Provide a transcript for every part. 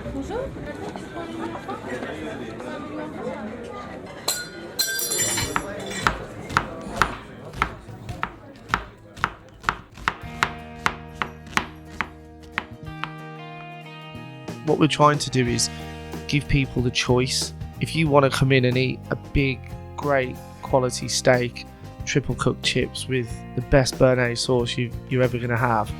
What we're trying to do is give people the choice. If you want to come in and eat a big, great quality steak, triple cooked chips with the best béarnaise sauce you're ever going to have,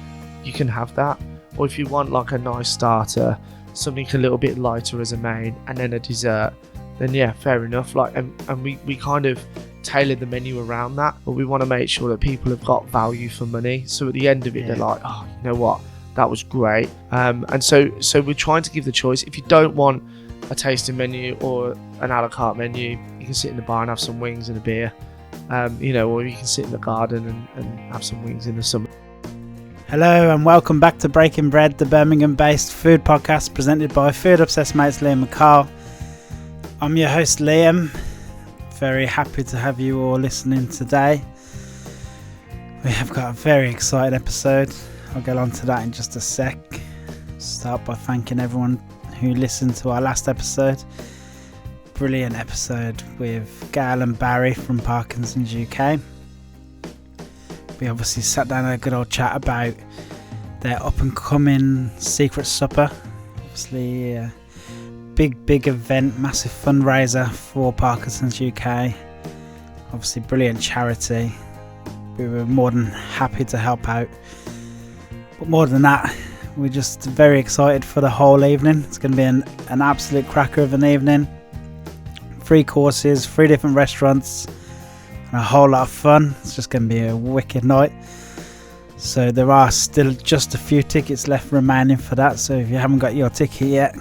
you can have that. Or if you want like a nice starter, something a little bit lighter as a main, and then a dessert, then yeah, fair enough. Like, and we kind of tailor the menu around that, but we want to make sure that people have got value for money. So at the end of it, they're like, oh, you know what? That was great. And so we're trying to give the choice. If you don't want a tasting menu or an a la carte menu, you can sit in the bar and have some wings and a beer, or you can sit in the garden and have some wings in the summer. Hello and welcome back to Breaking Bread, the Birmingham-based food podcast presented by food obsessed mates Liam and Carl. I'm your host Liam. Very happy to have you all listening today. We have got a very exciting episode. I'll get on to that in just a sec. Start by thanking everyone who listened to our last episode. Brilliant episode with Gail and Barry from Parkinson's UK. We obviously sat down and had a good old chat about their up and coming secret supper. Obviously a big event, massive fundraiser for Parkinson's UK. Obviously brilliant charity. We were more than happy to help out. But more than that, we're just very excited for the whole evening. It's going to be an absolute cracker of an evening. 3 courses, 3 different restaurants, and a whole lot of fun. It's just going to be a wicked night. So there are still just a few tickets left remaining for that. So if you haven't got your ticket yet,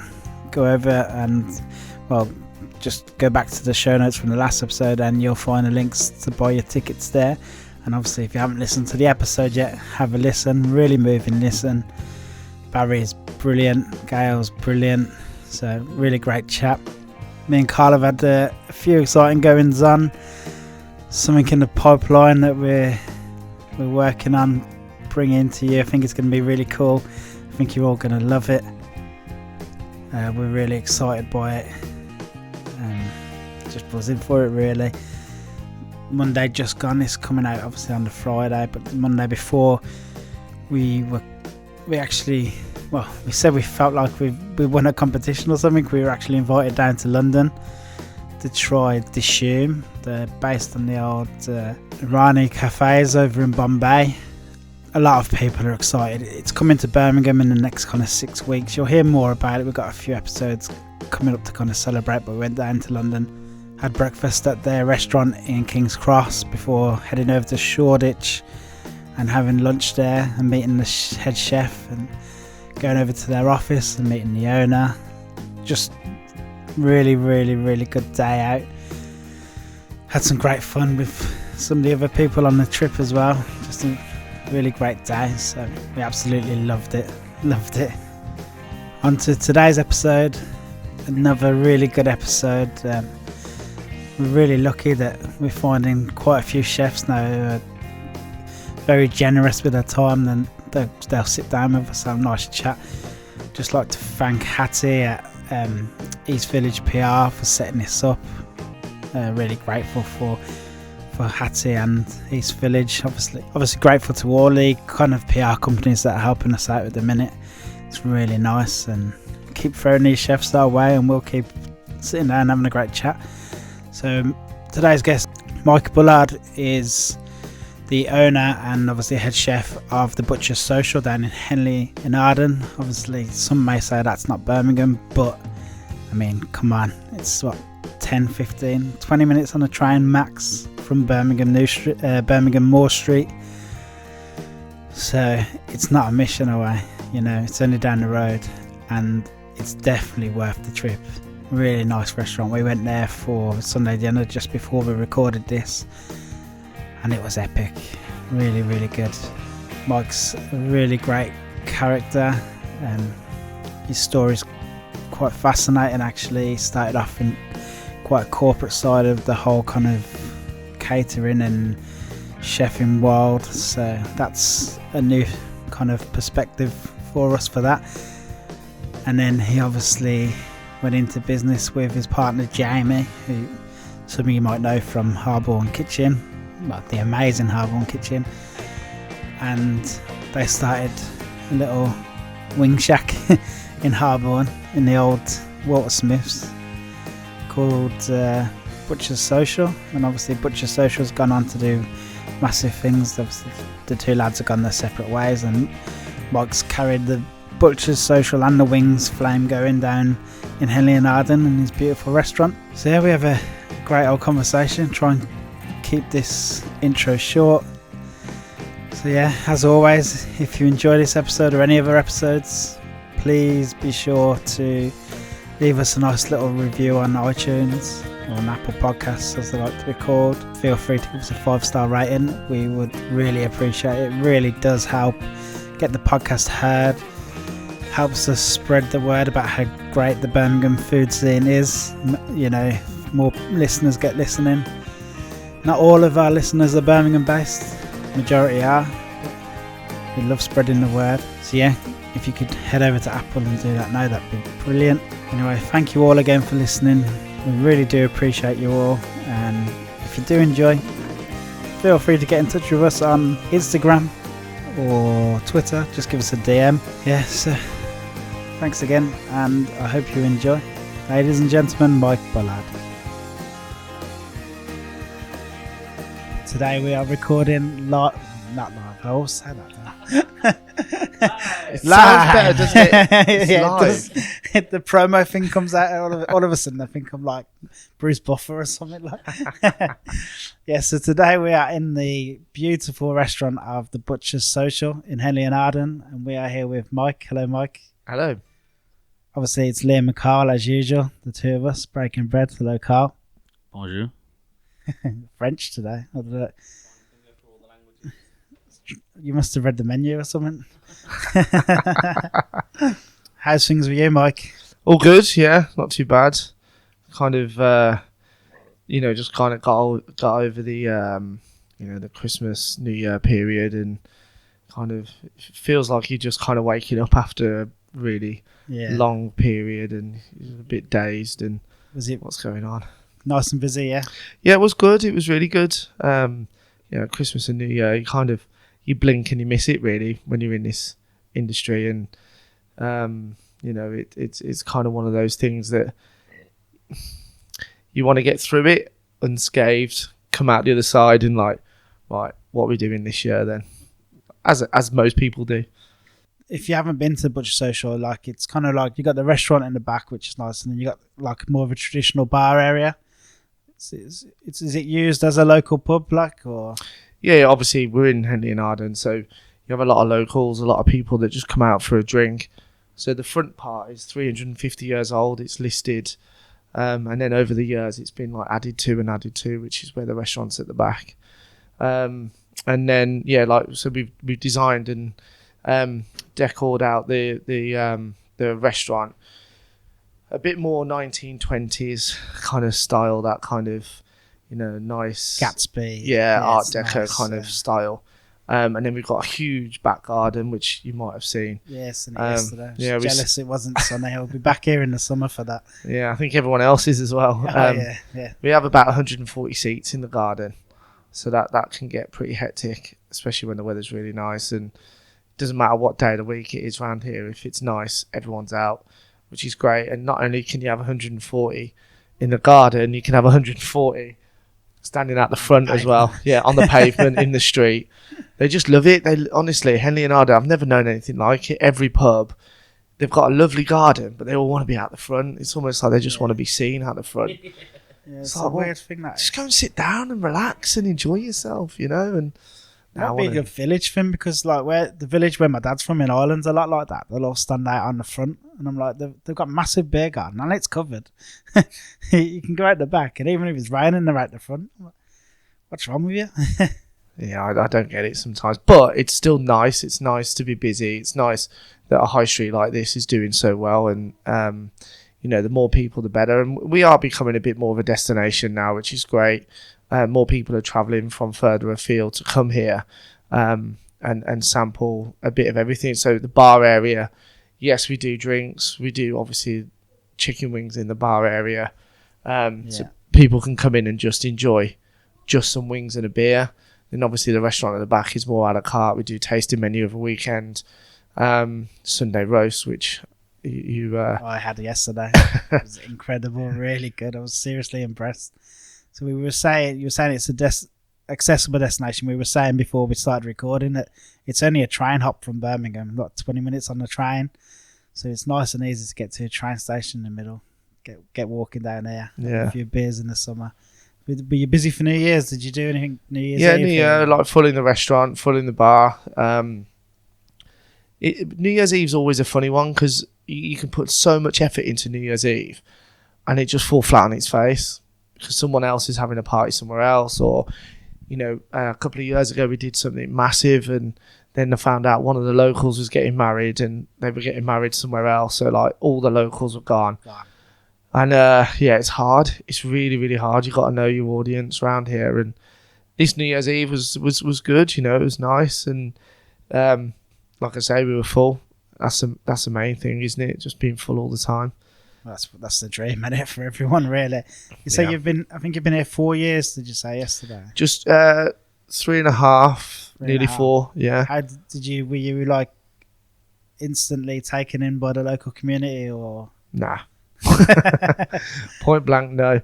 go over and, just go back to the show notes from the last episode and you'll find the links to buy your tickets there. And obviously if you haven't listened to the episode yet, have a listen, really moving listen. Barry's brilliant, Gail's brilliant, so really great chat. Me and Carl have had a few exciting goings on, something in the pipeline that we're working on bringing to you. I think it's going to be really cool. I think you're all going to love it. We're really excited by it, just buzzing for it really. Monday just gone, it's coming out obviously on the Friday, but the Monday before we said we felt like we won a competition or something. We were actually invited down to London to try Dishoom. They're based on the old Irani cafes over in Bombay. A lot of people are excited. It's coming to Birmingham in the next kind of 6 weeks. You'll hear more about it. We've got a few episodes coming up to kind of celebrate, but we went down to London, had breakfast at their restaurant in King's Cross before heading over to Shoreditch and having lunch there and meeting the head chef and going over to their office and meeting the owner. Just really good day out. Had some great fun with some of the other people on the trip as well. Just a really great day, so we absolutely loved it. On to today's episode, another really good episode. We're really lucky that we're finding quite a few chefs now who are very generous with their time, and they'll sit down with us, have a nice chat. Just like to thank Hattie at East Village PR for setting this up. Really grateful for Hattie and East Village. Obviously grateful to all the kind of PR companies that are helping us out at the minute. It's really nice, and keep throwing these chefs our way and we'll keep sitting down and having a great chat. So today's guest, Mike Bullard, is the owner and obviously head chef of the Butcher's Social down in Henley In Arden. Obviously some may say that's not Birmingham, but I mean, come on, it's 10, 15, 20 minutes on a train max from Birmingham Moore Street. So it's not a mission away, it's only down the road, and it's definitely worth the trip. Really nice restaurant. We went there for Sunday dinner just before we recorded this, and it was epic. Really good. Mike's a really great character, and his story's quite fascinating actually. He started off in quite a corporate side of the whole kind of catering and chefing world, so that's a new kind of perspective for us for that. And then he obviously went into business with his partner Jamie, who some of you might know from Harbourne Kitchen, well, the amazing Harbourne Kitchen. And they started a little wing shack in Harbourne in the old Watersmiths called Butcher's Social. And obviously Butcher's Social's gone on to do massive things. Obviously the two lads have gone their separate ways, and Mike's carried the Butcher's Social and the wings flame going down in Henley In Arden in his beautiful restaurant. So yeah, we have a great old conversation. Try and keep this intro short. So yeah, as always, if you enjoy this episode or any other episodes, please be sure to leave us a nice little review on iTunes or on Apple Podcasts, as they like to be called. Feel free to give us a 5-star rating. We would really appreciate it. It really does help get the podcast heard. Helps us spread the word about how great the Birmingham food scene is. You know, more listeners get listening. Not all of our listeners are Birmingham based. Majority are. We love spreading the word. So yeah, if you could head over to Apple and do that now, that'd be brilliant. Anyway, thank you all again for listening. We really do appreciate you all, and if you do enjoy, feel free to get in touch with us on Instagram or Twitter. Just give us a DM. Yeah, so thanks again, and I hope you enjoy. Ladies and gentlemen, Mike Bullard. Today we are recording not live. I always say that. It sounds better, doesn't it? It's Yeah, live. it does. The promo thing comes out all of a sudden. I think I'm like Bruce Buffer or something like. Yeah. So today we are in the beautiful restaurant of the Butcher's Social in Henley In Arden, and we are here with Mike. Hello, Mike. Hello. Obviously, it's Liam and Carl as usual. The two of us breaking bread. Hello, Carl. Bonjour. French today. I don't know. You must have read the menu or something. How's things with you, Mike? All good, yeah, not too bad. Kind of, just kind of got over the, the Christmas, New Year period, and kind of feels like you're just kind of waking up after a really long period, and you're a bit dazed, and Was it what's going on? nice and busy? Yeah. Yeah, it was good. It was really good. Christmas and New Year, you blink and you miss it really when you're in this industry, and it's kind of one of those things that you want to get through it unscathed, come out the other side, and like, right, what are we doing this year then? As most people do. If you haven't been to Butcher Social, like it's kind of like you got the restaurant in the back, which is nice, and then you got like more of a traditional bar area. Is it used as a local pub, like, or? Yeah, obviously we're in Henley In Arden, so you have a lot of locals, a lot of people that just come out for a drink. So the front part is 350 years old. It's listed, and then over the years it's been like added to, which is where the restaurant's at the back. And then so we've designed and decored out the restaurant a bit more 1920s kind of style, that kind of nice Gatsby. Art it's deco nice, kind of style. And then we've got a huge back garden, which you might have seen. Yes, and yesterday. yeah, I was jealous it wasn't sunny. I'll be back here in the summer for that. Yeah, I think everyone else is as well. Yeah. We have about 140 seats in the garden, so that can get pretty hectic, especially when the weather's really nice. And it doesn't matter what day of the week it is around here. If it's nice, everyone's out, which is great. And not only can you have 140 in the garden, you can have 140 standing out the front as well. Yeah, on the pavement, in the street. They just love it. They honestly, Henley In Arden, I've never known anything like it. Every pub, they've got a lovely garden, but they all want to be out the front. It's almost like they just want to be seen out the front. It's like, a weird thing that Just go and sit down and relax and enjoy yourself, and might be a good village thing, because like where the village where my dad's from in Ireland's a lot like that. They'll all stand out on the front, and I'm like, they've got massive beer garden and it's covered. You can go out the back, and even if it's raining, they're out the front. I'm like, what's wrong with you? Yeah, I don't get it sometimes, but it's still nice. It's nice to be busy. It's nice that a high street like this is doing so well, and the more people, the better. And we are becoming a bit more of a destination now, which is great. More people are travelling from further afield to come here and sample a bit of everything. So the bar area yes, we do drinks. We do obviously chicken wings in the bar area, so people can come in and just enjoy just some wings and a beer. Then obviously the restaurant at the back is more a la carte. We do tasting menu of a weekend, Sunday roast, which I had yesterday. It was incredible, really good. I was seriously impressed. So you were saying it's a accessible destination. We were saying before we started recording that it's only a train hop from Birmingham, like 20 minutes on the train. So it's nice and easy to get to a train station in the middle. Get walking down there. Yeah. A few beers in the summer. Were you busy for New Year's? Did you do anything New Year's Eve? Yeah, New Year, like full in the restaurant, full in the bar. New Year's Eve's always a funny one because you can put so much effort into New Year's Eve and it just fall flat on its face because someone else is having a party somewhere else, or a couple of years ago we did something massive and then I found out one of the locals was getting married and they were getting married somewhere else, so like all the locals were gone. Wow. And it's hard. It's really, really hard. You got to know your audience around here. And this New Year's Eve was good. It was nice. And like I say, we were full. That's the main thing, isn't it? Just being full all the time. That's the dream, isn't it, for everyone, really? You say you've been here 4 years. Did you say yesterday? Just 3.5, nearly 4. Yeah. How were you like instantly taken in by the local community, or nah? Point blank, no.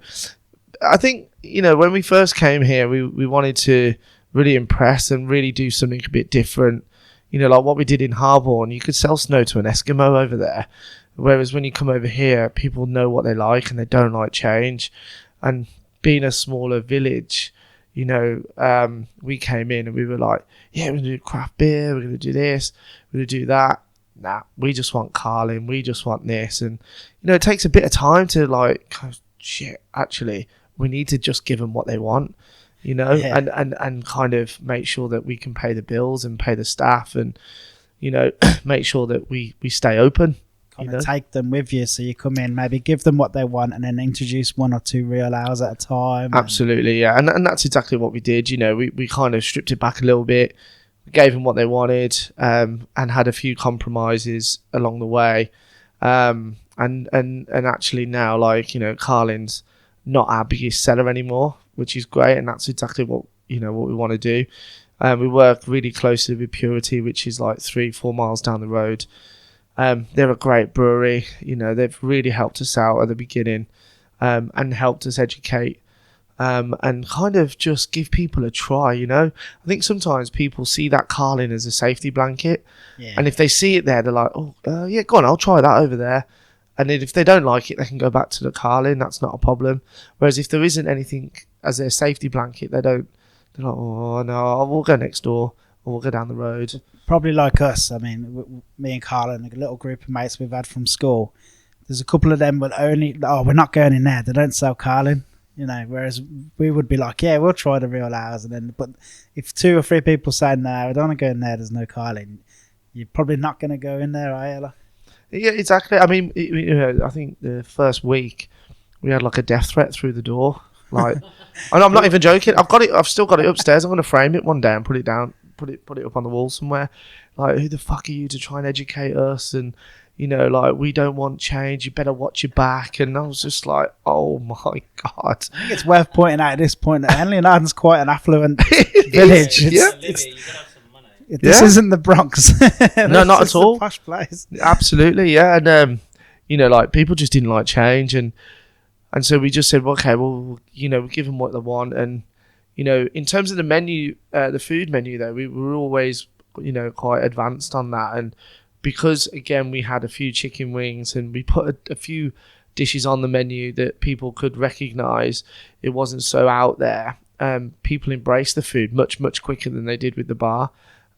I think when we first came here, we wanted to really impress and really do something a bit different. Like what we did in Harbourne, you could sell snow to an Eskimo over there, whereas when you come over here, people know what they like and they don't like change. And being a smaller village, we came in and we were like, yeah, we're gonna do craft beer, we're gonna do this, we're gonna do that. Nah, we just want Carlin, we just want this. And it takes a bit of time to like, shit, actually we need to just give them what they want, and kind of make sure that we can pay the bills and pay the staff and make sure that we stay open. Kind of take them with you, so you come in, maybe give them what they want and then introduce 1 or 2 real hours at a time. Absolutely, yeah. And that's exactly what we did. We kind of stripped it back a little bit, gave them what they wanted, and had a few compromises along the way. And actually now, like, Carlin's not our biggest seller anymore, which is great, and that's exactly what what we want to do. We work really closely with Purity, which is like 3-4 miles down the road. They're a great brewery. They've really helped us out at the beginning, and helped us educate, and kind of just give people a try. I think sometimes people see that Carlin as a safety blanket, and if they see it there, they're like, oh, yeah, go on, I'll try that over there. And then if they don't like it, they can go back to the Carlin. That's not a problem. Whereas if there isn't anything as their safety blanket, they're like, oh no, we'll go next door or we'll go down the road. Probably like us. I mean, me and Carlin, a little group of mates we've had from school, there's a couple of them will only, we're not going in there. They don't sell Carlin, whereas we would be like, yeah, we'll try the real hours. But if 2 or 3 people say, no, I don't want to go in there, there's no Carlin, you're probably not going to go in there, are you? Like, yeah, exactly. I mean, I think the first week we had like a death threat through the door. Like, and I'm not even joking. I've still got it upstairs. I'm going to frame it one day and put it down, put it up on the wall somewhere. Like, who the fuck are you to try and educate us? And like, we don't want change. You better watch your back. And I was just like, oh my god. I think it's worth pointing out at this point that Henley In Arden's quite an affluent village. This isn't the Bronx. No, not at all. A posh place. Absolutely, yeah. And like, people just didn't like change, and so we just said, well, okay, well, we'll give them what they want. And in terms of the menu, the food menu, though, we were always quite advanced on that. And because again we had a few chicken wings and we put a few dishes on the menu that people could recognize, it wasn't so out there. People embraced the food much quicker than they did with the bar.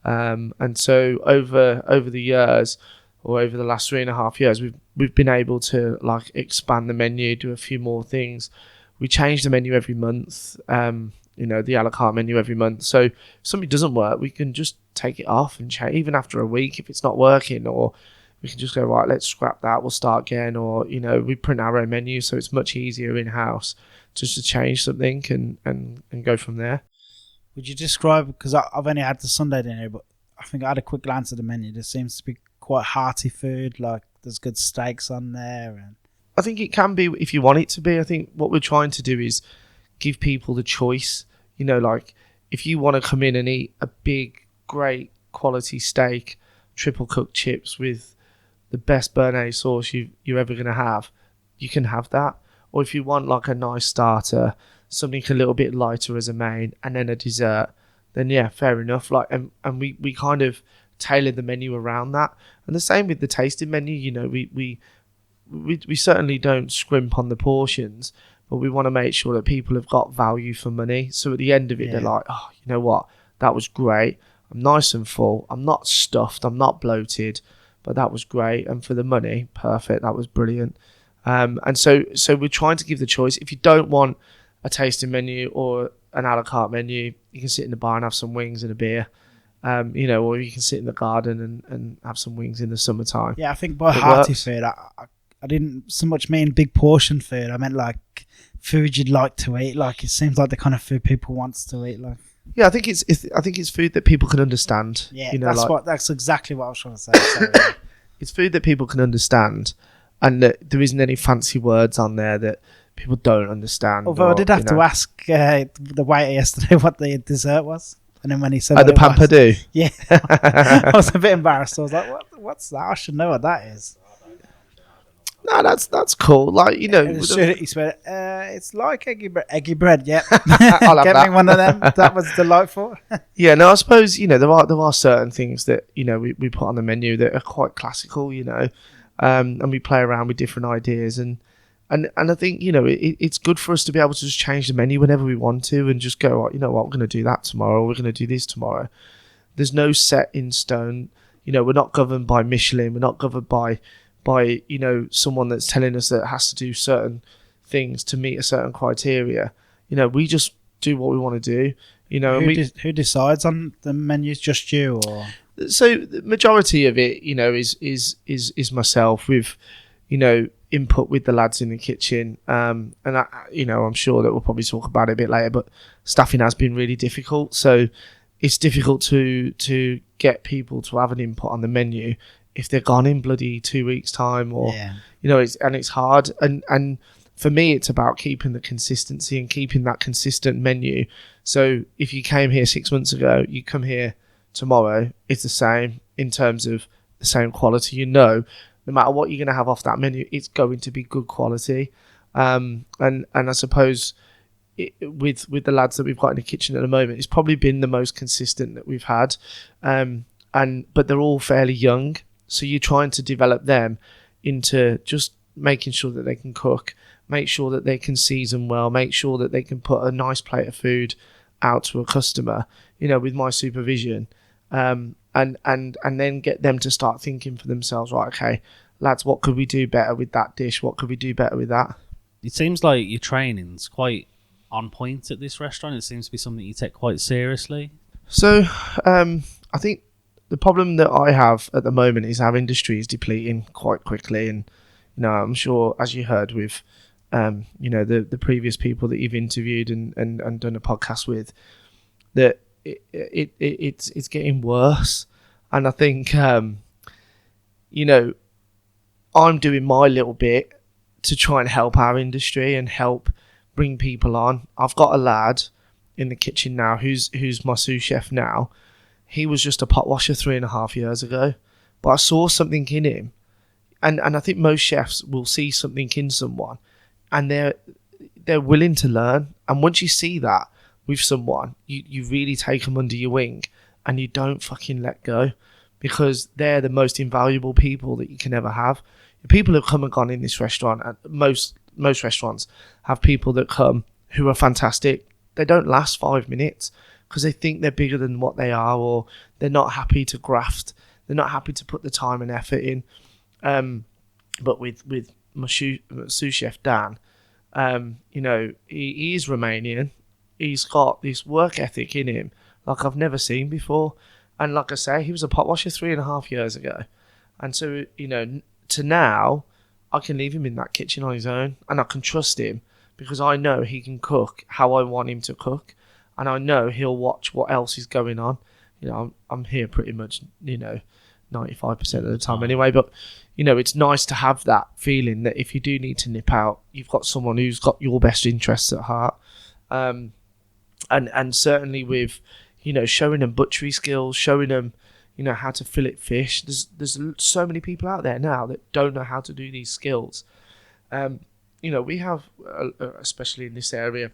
And so over the years, or over the last 3.5 years, we've been able to like expand the menu, do a few more things. We change the menu every month, the a la carte menu every month. So if something doesn't work, we can just take it off and change, even after a week if it's not working, or we can just go, right, let's scrap that, we'll start again. Or we print our own menu, so it's much easier in house just to change something and go from there. Would you describe, because I've only had the Sunday dinner, but I think I had a quick glance at the menu, there seems to be quite hearty food? Like there's good steaks on there, and I think it can be if you want it to be. I think what we're trying to do is give people the choice. Like if you want to come in and eat a big, great quality steak, triple cooked chips with the best béarnaise sauce you're ever going to have, you can have that. Or if you want like a nice starter, something a little bit lighter as a main, and then a dessert, then yeah, fair enough. Like, and we kind of tailor the menu around that. And the same with the tasting menu. We certainly don't scrimp on the portions, but we want to make sure that people have got value for money. So at the end of it, they're like, oh, you know what? That was great. I'm nice and full. I'm not stuffed. I'm not bloated, but that was great. And for the money, perfect. That was brilliant. And so we're trying to give the choice. If you don't want a tasting menu or an a la carte menu, you can sit in the bar and have some wings and a beer. Or you can sit in the garden and have some wings in the summertime. Yeah, I think by hearty food, I didn't so much mean big portion food. I meant like food you'd like to eat. Like it seems like the kind of food people wants to eat. Like I think it's food that people can understand. Yeah, that's exactly what I was trying to say. So, it's food that people can understand, and that there isn't any fancy words on there that people don't understand. Although I did have to ask the waiter yesterday what the dessert was. And then when he said the Pampadu. Yeah. I was a bit embarrassed. I was like, what's that? I should know what that is. No, that's cool. Like, he said, it's like eggy bread, yeah. I'll have Get that. me one of them. That was delightful. Yeah, no, I suppose, there are certain things that, we put on the menu that are quite classical, and we play around with different ideas. And I think, it's good for us to be able to just change the menu whenever we want to and just go, you know what, we're going to do that tomorrow, or we're going to do this tomorrow. There's no set in stone. We're not governed by Michelin. We're not governed by someone that's telling us that it has to do certain things to meet a certain criteria. We just do what we want to do. Who decides on the menus? Just you, or? So the majority of it, is myself with, input with the lads in the kitchen. And I'm sure that we'll probably talk about it a bit later, but staffing has been really difficult. So it's difficult to get people to have an input on the menu if they're gone in bloody 2 weeks time, or it's hard. And for me, it's about keeping the consistency and keeping that consistent menu. So if you came here 6 months ago, you come here tomorrow, it's the same in terms of the same quality. No matter what you're going to have off that menu, it's going to be good quality. And I suppose with the lads that we've got in the kitchen at the moment, it's probably been the most consistent that we've had. But they're all fairly young, so you're trying to develop them into just making sure that they can cook, make sure that they can season well, make sure that they can put a nice plate of food out to a customer, with my supervision. And then get them to start thinking for themselves, right, okay, lads, what could we do better with that dish? What could we do better with that? It seems like your training's quite on point at this restaurant. It seems to be something you take quite seriously. So I think the problem that I have at the moment is our industry is depleting quite quickly. And, I'm sure, as you heard with, the previous people that you've interviewed and done a podcast with, that it's getting worse. And I think, I'm doing my little bit to try and help our industry and help bring people on. I've got a lad in the kitchen now who's my sous chef now. He was just a pot washer 3.5 years ago, but I saw something in him. And I think most chefs will see something in someone and they're willing to learn. And once you see that with someone, you really take them under your wing and you don't fucking let go, because they're the most invaluable people that you can ever have. People have come and gone in this restaurant, and most restaurants have people that come who are fantastic. They don't last 5 minutes because they think they're bigger than what they are, or they're not happy to graft. They're not happy to put the time and effort in. But with my sous chef Dan, he is Romanian. He's got this work ethic in him like I've never seen before. And like I say, he was a pot washer 3.5 years ago. And so, to now, I can leave him in that kitchen on his own and I can trust him because I know he can cook how I want him to cook. And I know he'll watch what else is going on. I'm here pretty much, 95% of the time anyway. But it's nice to have that feeling that if you do need to nip out, you've got someone who's got your best interests at heart. And certainly with showing them butchery skills, showing them how to fillet fish. There's so many people out there now that don't know how to do these skills. We have especially in this area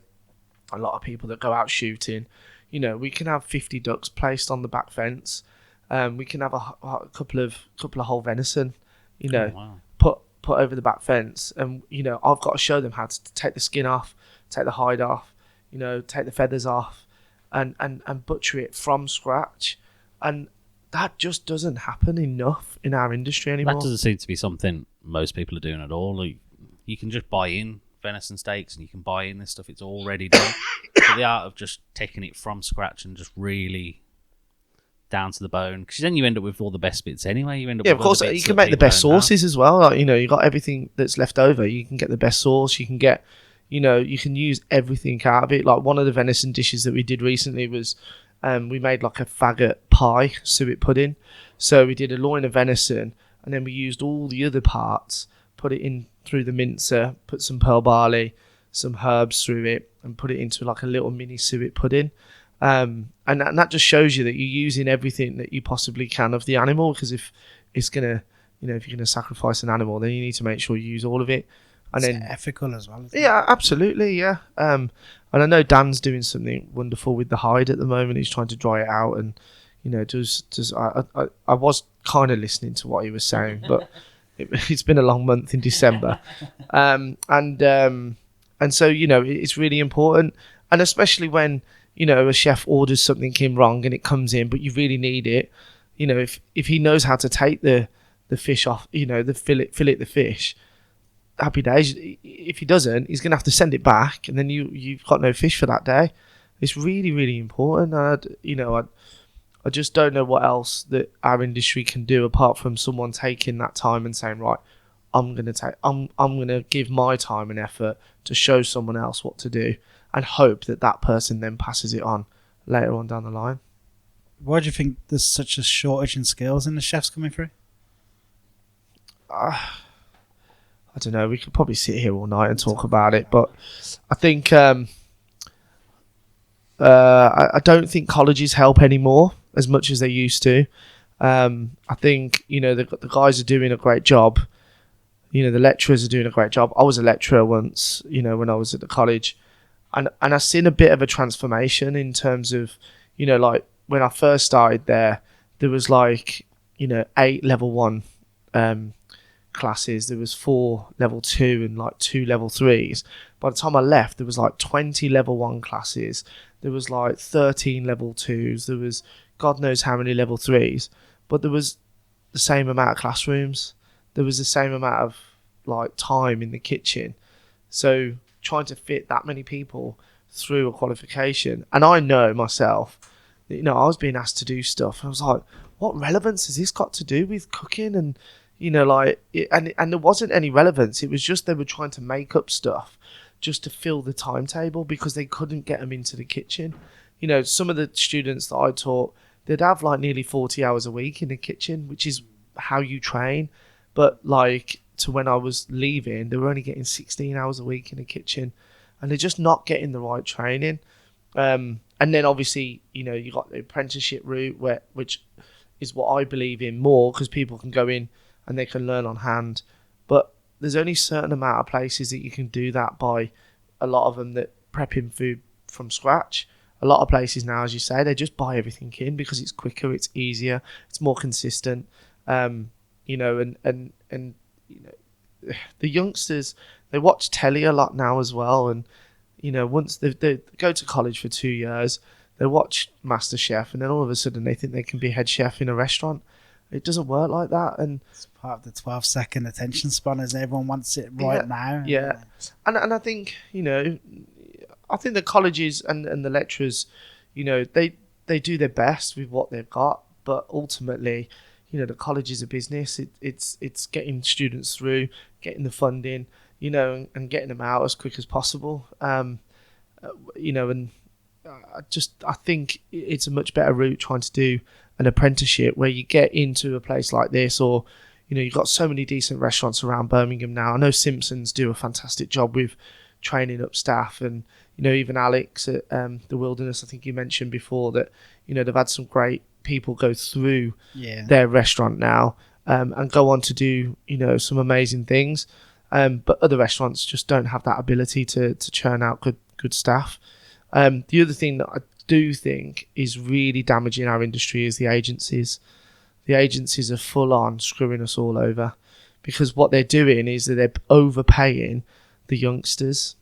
a lot of people that go out shooting. We can have 50 ducks placed on the back fence. We can have a couple of whole venison, put over the back fence, and I've got to show them how to take the skin off, take the hide off, take the feathers off, and butcher it from scratch, and that just doesn't happen enough in our industry anymore. That doesn't seem to be something most people are doing at all. Like, you can just buy in venison steaks and you can buy in this stuff, it's already done. But the art of just taking it from scratch and just really down to the bone, because then you end up with all the best bits anyway. You end up with of course you can make the best sauces as well. Like, you got everything that's left over, you can get the best sauce, you can get you can use everything out of it. Like, one of the venison dishes that we did recently was we made like a faggot pie suet pudding. So we did a loin of venison and then we used all the other parts, put it in through the mincer, put some pearl barley, some herbs through it, and put it into like a little mini suet pudding. And that just shows you that you're using everything that you possibly can of the animal, because if it's gonna, if you're gonna sacrifice an animal, then you need to make sure you use all of it. And it's then ethical as well. Yeah, absolutely, yeah. And I know Dan's doing something wonderful with the hide at the moment. He's trying to dry it out, and I was kind of listening to what he was saying, but it's been a long month in December, and so it's really important, and especially when a chef orders something in wrong and it comes in, but you really need it. If he knows how to take the fish off, the fillet the fish, happy days. If he doesn't, he's gonna have to send it back, and then you've got no fish for that day. It's really, really important. I just don't know what else that our industry can do apart from someone taking that time and saying, right, I'm gonna give my time and effort to show someone else what to do, and hope that person then passes it on later on down the line. Why do you think there's such a shortage in skills in the chefs coming through? I don't know. We could probably sit here all night and talk about it, but I think I don't think colleges help anymore as much as they used to. I think the guys are doing a great job. The lecturers are doing a great job. I was a lecturer once, when I was at the college, and I've seen a bit of a transformation in terms of, like when I first started there was like 8 level 1 classes, there was 4 level 2 and like 2 level 3s. By the time I left, there was like 20 level 1 classes, there was like 13 level 2s, there was God knows how many level 3s, but there was the same amount of classrooms, there was the same amount of like time in the kitchen. So trying to fit that many people through a qualification, and I know myself that, I was being asked to do stuff, I was like, what relevance has this got to do with cooking? And and there wasn't any relevance. It was just they were trying to make up stuff just to fill the timetable because they couldn't get them into the kitchen. Some of the students that I taught, they'd have like nearly 40 hours a week in the kitchen, which is how you train. But like to when I was leaving, they were only getting 16 hours a week in the kitchen, and they're just not getting the right training. And then obviously, you got the apprenticeship route, which is what I believe in more, because people can go in and they can learn on hand. But there's only a certain amount of places that you can do that by, a lot of them that prepping food from scratch. A lot of places now, as you say, they just buy everything in because it's quicker, it's easier, it's more consistent. And the youngsters, they watch telly a lot now as well. And, once they go to college for 2 years, they watch MasterChef, and then all of a sudden they think they can be head chef in a restaurant. It doesn't work like that, and it's part of the 12-second attention span, as everyone wants it right now. Yeah, and I think I think the colleges and the lecturers, they do their best with what they've got, but ultimately, the college is a business. It's getting students through, getting the funding, and getting them out as quick as possible. And I think it's a much better route trying to do an apprenticeship where you get into a place like this, or you've got so many decent restaurants around Birmingham now. I know Simpsons do a fantastic job with training up staff, and even Alex at the Wilderness, I think you mentioned before that they've had some great people go through their restaurant now and go on to do some amazing things. But other restaurants just don't have that ability to churn out good staff. The other thing that I do think is really damaging our industry is the agencies. The agencies are full on screwing us all over, because what they're doing is that they're overpaying the youngsters.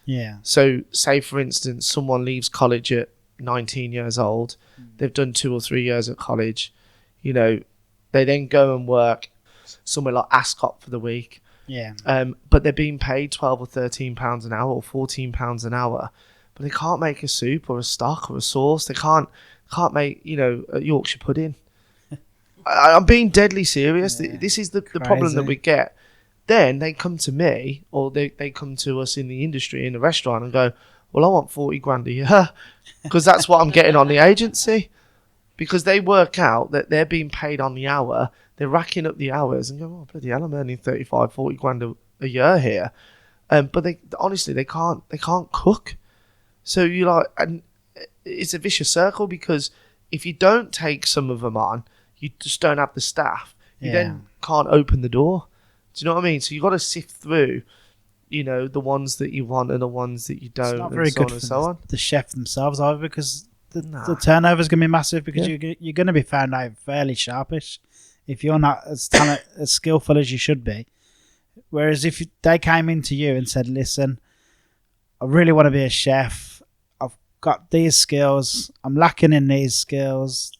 Yeah. So say, for instance, someone leaves college at 19 years old. They've done 2 or 3 years at college. They then go and work somewhere like Ascot for the week. Yeah. But they're being paid £12 or £13 an hour or £14 an hour. But they can't make a soup or a stock or a sauce. They can't make, a Yorkshire pudding. I'm being deadly serious. Yeah. This is the problem that we get. Then they come to me, or they come to us in the industry, in the restaurant, and go, well, I want 40 grand a year, because that's what I'm getting on the agency. Because they work out that they're being paid on the hour, they're racking up the hours and go, oh, bloody hell, I'm earning 35, 40 grand a year here. But they honestly, they can't cook. So you're like, and it's a vicious circle, because if you don't take some of them on, you just don't have the staff. You then can't open the door. Do you know what I mean? So you've got to sift through, the ones that you want and the ones that you don't. It's not very good for the chef themselves either, because the turnover is going to be massive, because you're going to be found out fairly sharpish if you're not as skillful as you should be. Whereas if they came into you and said, listen, I really want to be a chef. I've got these skills. I'm lacking in these skills.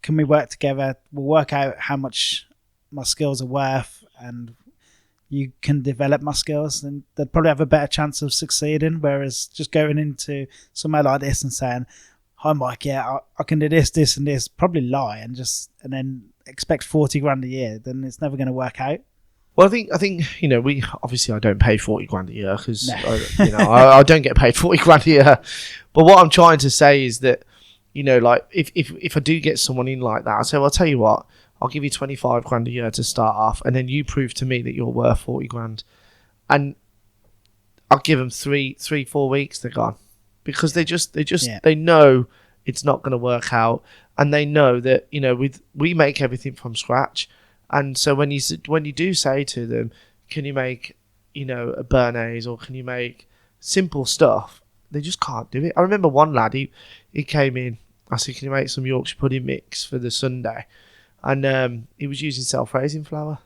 Can we work together? We'll work out how much my skills are worth, and you can develop my skills, and they'd probably have a better chance of succeeding. Whereas just going into somewhere like this and saying, hi Mike, I can do this, this and this, probably lie and then expect 40 grand a year, then it's never going to work out. Well, I think we obviously, I don't pay 40 grand a year, because I don't get paid 40 grand a year. But what I'm trying to say is that like if I do get someone in like that, I say, well, I'll tell you what, I'll give you 25 grand a year to start off, and then you prove to me that you're worth 40 grand, and I'll give them 3-4 weeks, they're gone, because they know it's not going to work out, and they know that we make everything from scratch. And so when you do say to them, can you make a béarnaise, or can you make simple stuff, they just can't do it. I remember one lad, he came in, I said, can you make some Yorkshire pudding mix for the Sunday? And he was using self-raising flour.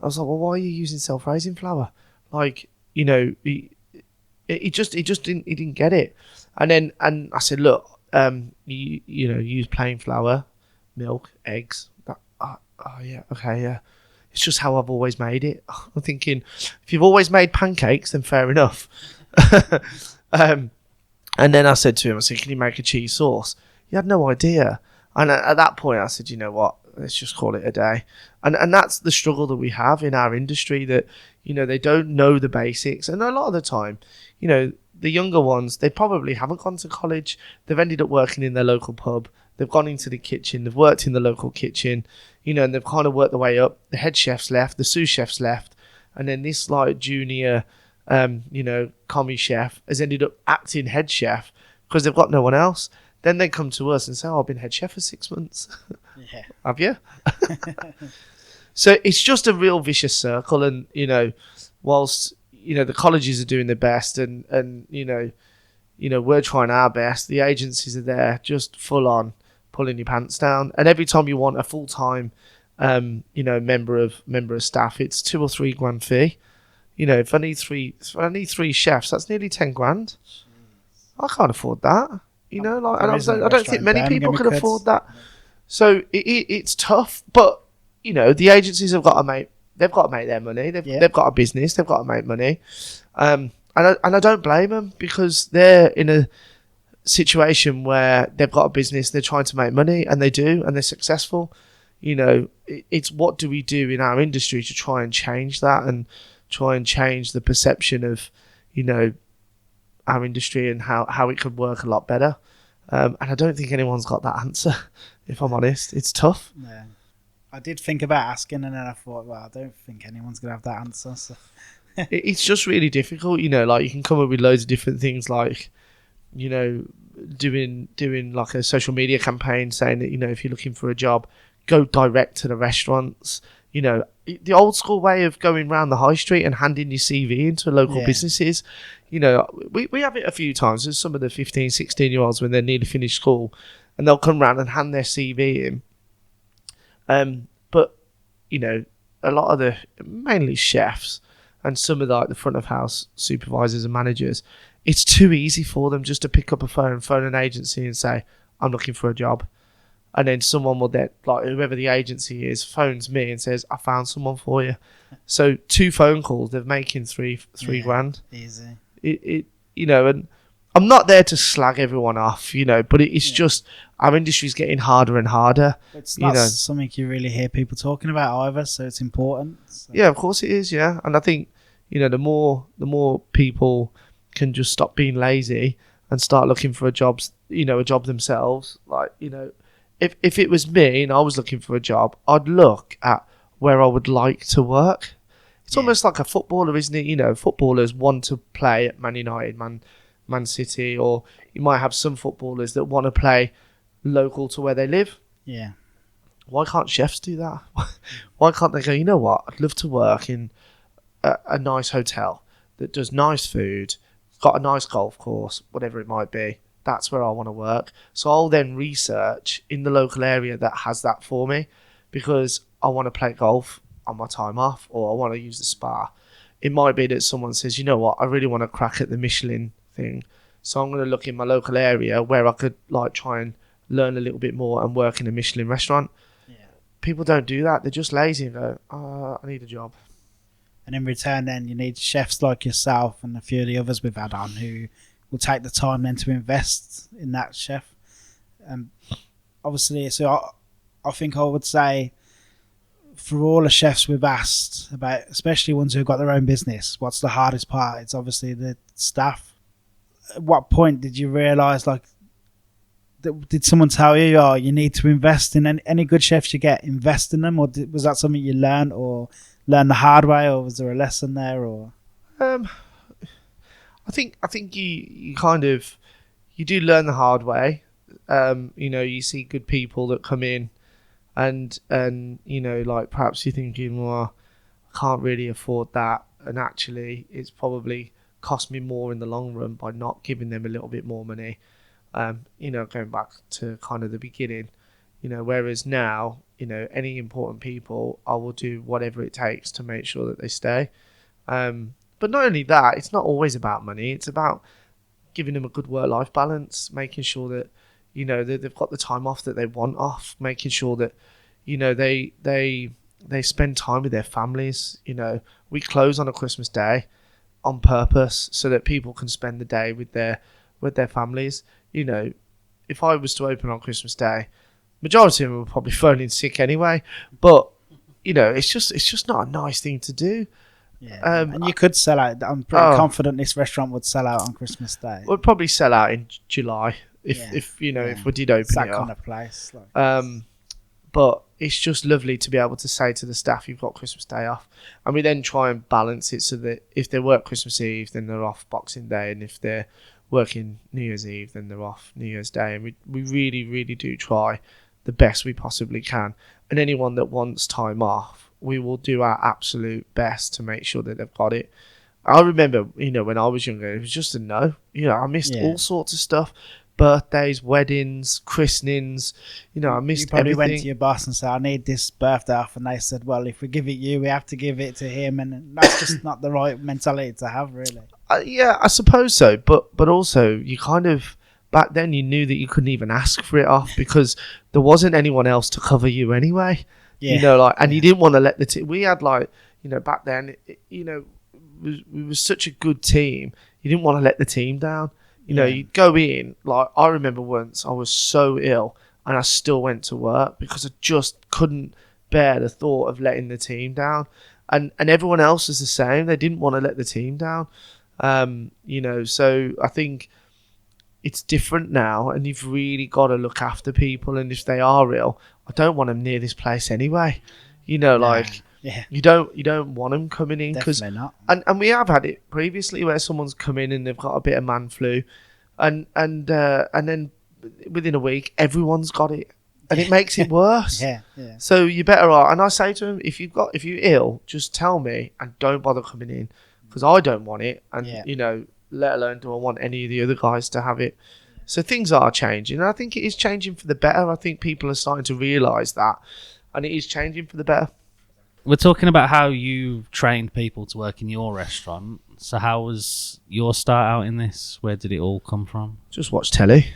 I was like, well, why are you using self-raising flour? Like, he didn't get it. And I said, look, you use plain flour, milk, eggs. Oh yeah, okay, yeah. It's just how I've always made it. I'm thinking, if you've always made pancakes, then fair enough. And then I said to him, can you make a cheese sauce? He had no idea. And at that point, I said, you know what? Let's just call it a day. And that's the struggle that we have in our industry, that, they don't know the basics. And a lot of the time, the younger ones, they probably haven't gone to college. They've ended up working in their local pub. They've gone into the kitchen. They've worked in the local kitchen, and they've kind of worked their way up. The head chef's left. The sous chef's left. And then this like junior, commie chef has ended up acting head chef because they've got no one else. Then they come to us and say, I've been head chef for 6 months. Yeah. Have you? So it's just a real vicious circle. And, whilst, the colleges are doing their best and we're trying our best, the agencies are there just full on pulling your pants down. And every time you want a full-time, member of staff, it's 2 or 3 grand fee. If I need three chefs, that's nearly 10 grand. I can't afford that. I don't think many people can afford that. So it's tough, but the agencies have got to make their money. They've got a business. They've got to make money, and I don't blame them, because they're in a situation where they've got a business. They're trying to make money, and they do, and they're successful. It's what do we do in our industry to try and change that, and try and change the perception of our industry and how it could work a lot better. And I don't think anyone's got that answer, if I'm honest. It's tough. Yeah. I did think about asking, and then I thought, well, I don't think anyone's going to have that answer. So. It's just really difficult, like you can come up with loads of different things, like, doing like a social media campaign saying that, if you're looking for a job, go direct to the restaurants. The old school way of going round the high street and handing your CV into local businesses. We have it a few times. There's some of the 15, 16-year-olds when they're nearly finished school, and they'll come round and hand their CV in. But a lot of the mainly chefs and some of the front of house supervisors and managers, it's too easy for them just to pick up a phone an agency and say, I'm looking for a job. And then someone will then, like whoever the agency is, phones me and says, I found someone for you. So 2 phone calls, they're making three grand. Easy. And I'm not there to slag everyone off, but it's just our industry's getting harder and harder. It's not something you really hear people talking about either, so it's important. So. Yeah, of course it is, yeah. And I think, the more people can just stop being lazy and start looking for a job themselves, like, if it was me and I was looking for a job, I'd look at where I would like to work. It's almost like a footballer, isn't it? Footballers want to play at Man United, Man City, or you might have some footballers that want to play local to where they live. Yeah. Why can't chefs do that? Why can't they go, you know what? I'd love to work in a nice hotel that does nice food, got a nice golf course, whatever it might be. That's where I want to work. So I'll then research in the local area that has that for me, because I want to play golf on my time off, or I want to use the spa. It might be that someone says, you know what, I really want to crack at the Michelin thing. So I'm going to look in my local area where I could try and learn a little bit more and work in a Michelin restaurant. Yeah. People don't do that. They're just lazy and go, I need a job. And in return, then you need chefs like yourself and a few of the others we've had on who will take the time then to invest in that chef. Obviously, so I think I would say for all the chefs we've asked about, especially ones who've got their own business, what's the hardest part? It's obviously the staff. At what point did you realise, did someone tell you, you need to invest in any good chefs you get, invest in them, or was that something you learned the hard way, or was there a lesson there, or? I think you kind of, you do learn the hard way. You see good people that come in and perhaps you're thinking, well, I can't really afford that. And actually it's probably cost me more in the long run by not giving them a little bit more money. Going back to kind of the beginning, whereas now, any important people, I will do whatever it takes to make sure that they stay. But not only that, it's not always about money. It's about giving them a good work-life balance, making sure that, that they've got the time off that they want off, making sure that, they spend time with their families. We close on a Christmas day on purpose so that people can spend the day with their families. If I was to open on Christmas Day, majority of them would probably phone in sick anyway. But, it's just not a nice thing to do. Yeah, and you could sell out. I'm pretty confident this restaurant would sell out on Christmas Day. We'd probably sell out in July if we did open it's that it kind up. Of place. But it's just lovely to be able to say to the staff, you've got Christmas Day off, and we then try and balance it so that if they work Christmas Eve, then they're off Boxing Day, and if they're working New Year's Eve, then they're off New Year's Day, and we really, really do try the best we possibly can. And anyone that wants time off, we will do our absolute best to make sure that they've got it. I remember, when I was younger, it was just a no. I missed all sorts of stuff. Birthdays, weddings, christenings. I missed everything. You probably went to your boss and said, I need this birthday off. And they said, well, if we give it you, we have to give it to him. And that's just not the right mentality to have, really. Yeah, I suppose so. But also, you kind of, back then, you knew that you couldn't even ask for it off because there wasn't anyone else to cover you anyway. Yeah. You didn't want to let the team. We had back then, we were such a good team. You didn't want to let the team down. You'd go in, I remember once I was so ill and I still went to work because I just couldn't bear the thought of letting the team down. And everyone else was the same. They didn't want to let the team down. So I think it's different now, and you've really got to look after people, and if they are ill, I don't want them near this place anyway. Yeah. You don't want them coming in, because Definitely not. and we have had it previously where someone's come in and they've got a bit of man flu, and then within a week everyone's got it, and it makes it worse. Yeah. So you're better off. And I say to them, if you're ill, just tell me and don't bother coming in, because I don't want it, and let alone do I want any of the other guys to have it. So things are changing, and I think it is changing for the better. I think people are starting to realise that, and it is changing for the better. We're talking about how you trained people to work in your restaurant. So how was your start out in this? Where did it all come from? Just watch telly.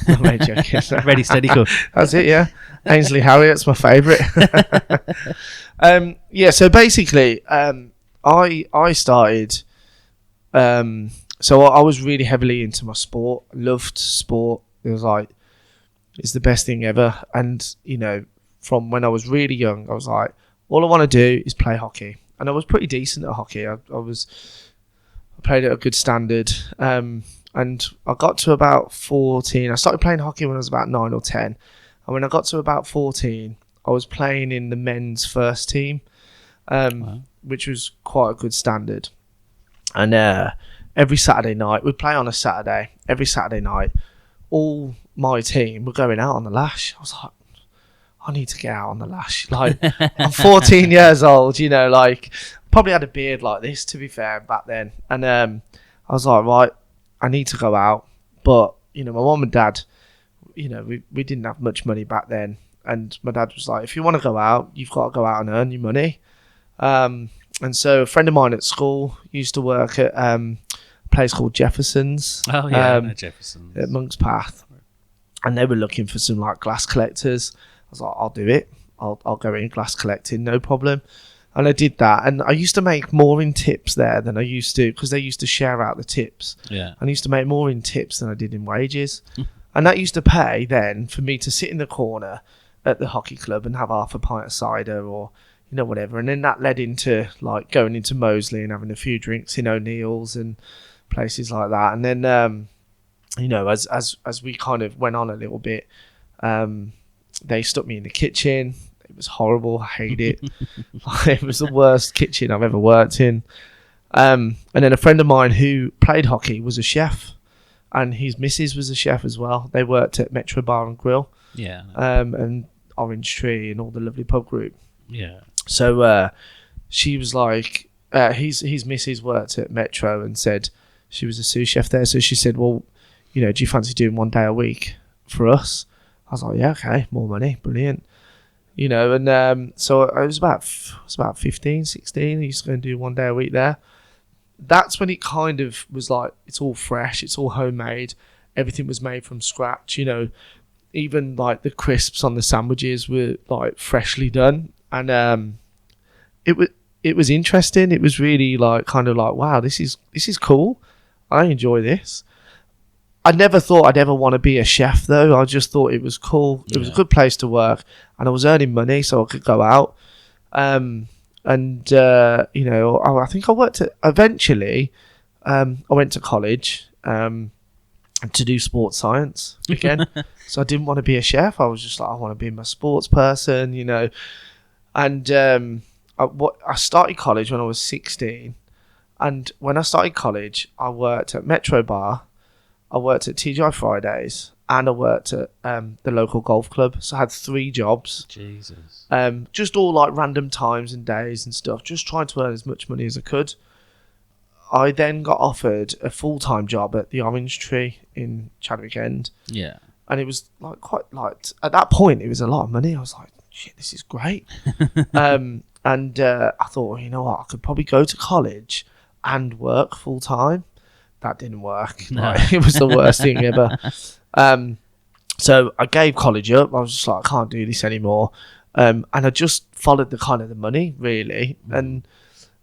I'm only joking. Ready, steady, cook. That's it, yeah. Ainsley Harriot's my favourite. So basically, I started... so I was really heavily into my sport. Loved sport. It was like, it's the best thing ever. And, from when I was really young, I was like, all I want to do is play hockey. And I was pretty decent at hockey. I played at a good standard. And I got to about 14. I started playing hockey when I was about 9 or 10. And when I got to about 14, I was playing in the men's first team, which was quite a good standard. And every Saturday night, we'd play on a Saturday. Every Saturday night, all my team were going out on the lash. I was like, I need to get out on the lash. Like, I'm 14 years old, probably had a beard like this, to be fair, back then. And I was like, right, I need to go out. But, my mum and dad, we didn't have much money back then. And my dad was like, if you want to go out, you've got to go out and earn your money. And so a friend of mine at school used to work at a place called Jefferson's. Oh, yeah, Jefferson's. At Monk's Path. And they were looking for some, glass collectors. I was like, I'll do it. I'll go in glass collecting, no problem. And I did that. And I used to make more in tips there than I used to, because they used to share out the tips. Yeah. And I used to make more in tips than I did in wages. And that used to pay then for me to sit in the corner at the hockey club and have half a pint of cider or, whatever. And then that led into going into Moseley and having a few drinks in O'Neill's and places like that. And then, as we kind of went on a little bit, they stuck me in the kitchen. It was horrible. I hated it. It was the worst kitchen I've ever worked in. And then a friend of mine who played hockey was a chef, and his missus was a chef as well. They worked at Metro Bar and Grill. Yeah. And Orange Tree and all the lovely pub group. Yeah. So she was like, his missus worked at Metro and said she was a sous chef there. So she said, well, do you fancy doing 1 day a week for us? I was like, yeah, okay, more money, brilliant. So I was about 15, 16. I used to go and do 1 day a week there. That's when it kind of was like, it's all fresh, it's all homemade. Everything was made from scratch, even the crisps on the sandwiches were freshly done. And it was interesting. It was really wow, this is cool. I enjoy this. I never thought I'd ever want to be a chef, though. I just thought it was cool. It was a good place to work, and I was earning money, so I could go out. I think I worked at... Eventually, I went to college to do sports science again. So I didn't want to be a chef. I was just like, I want to be a sports person, And I started college when I was 16. And when I started college, I worked at Metro Bar, I worked at TGI Fridays, and I worked at the local golf club. So I had 3 jobs. Jesus. Just all random times and days and stuff, just trying to earn as much money as I could. I then got offered a full-time job at the Orange Tree in Chadwick End. Yeah. And it was at that point, it was a lot of money. I was like, shit, this is great. I thought, you know what, I could probably go to college and work full-time. That didn't work. No. It was the worst thing ever. So I gave college up. I was just like, I can't do this anymore. And I just followed the money, really. And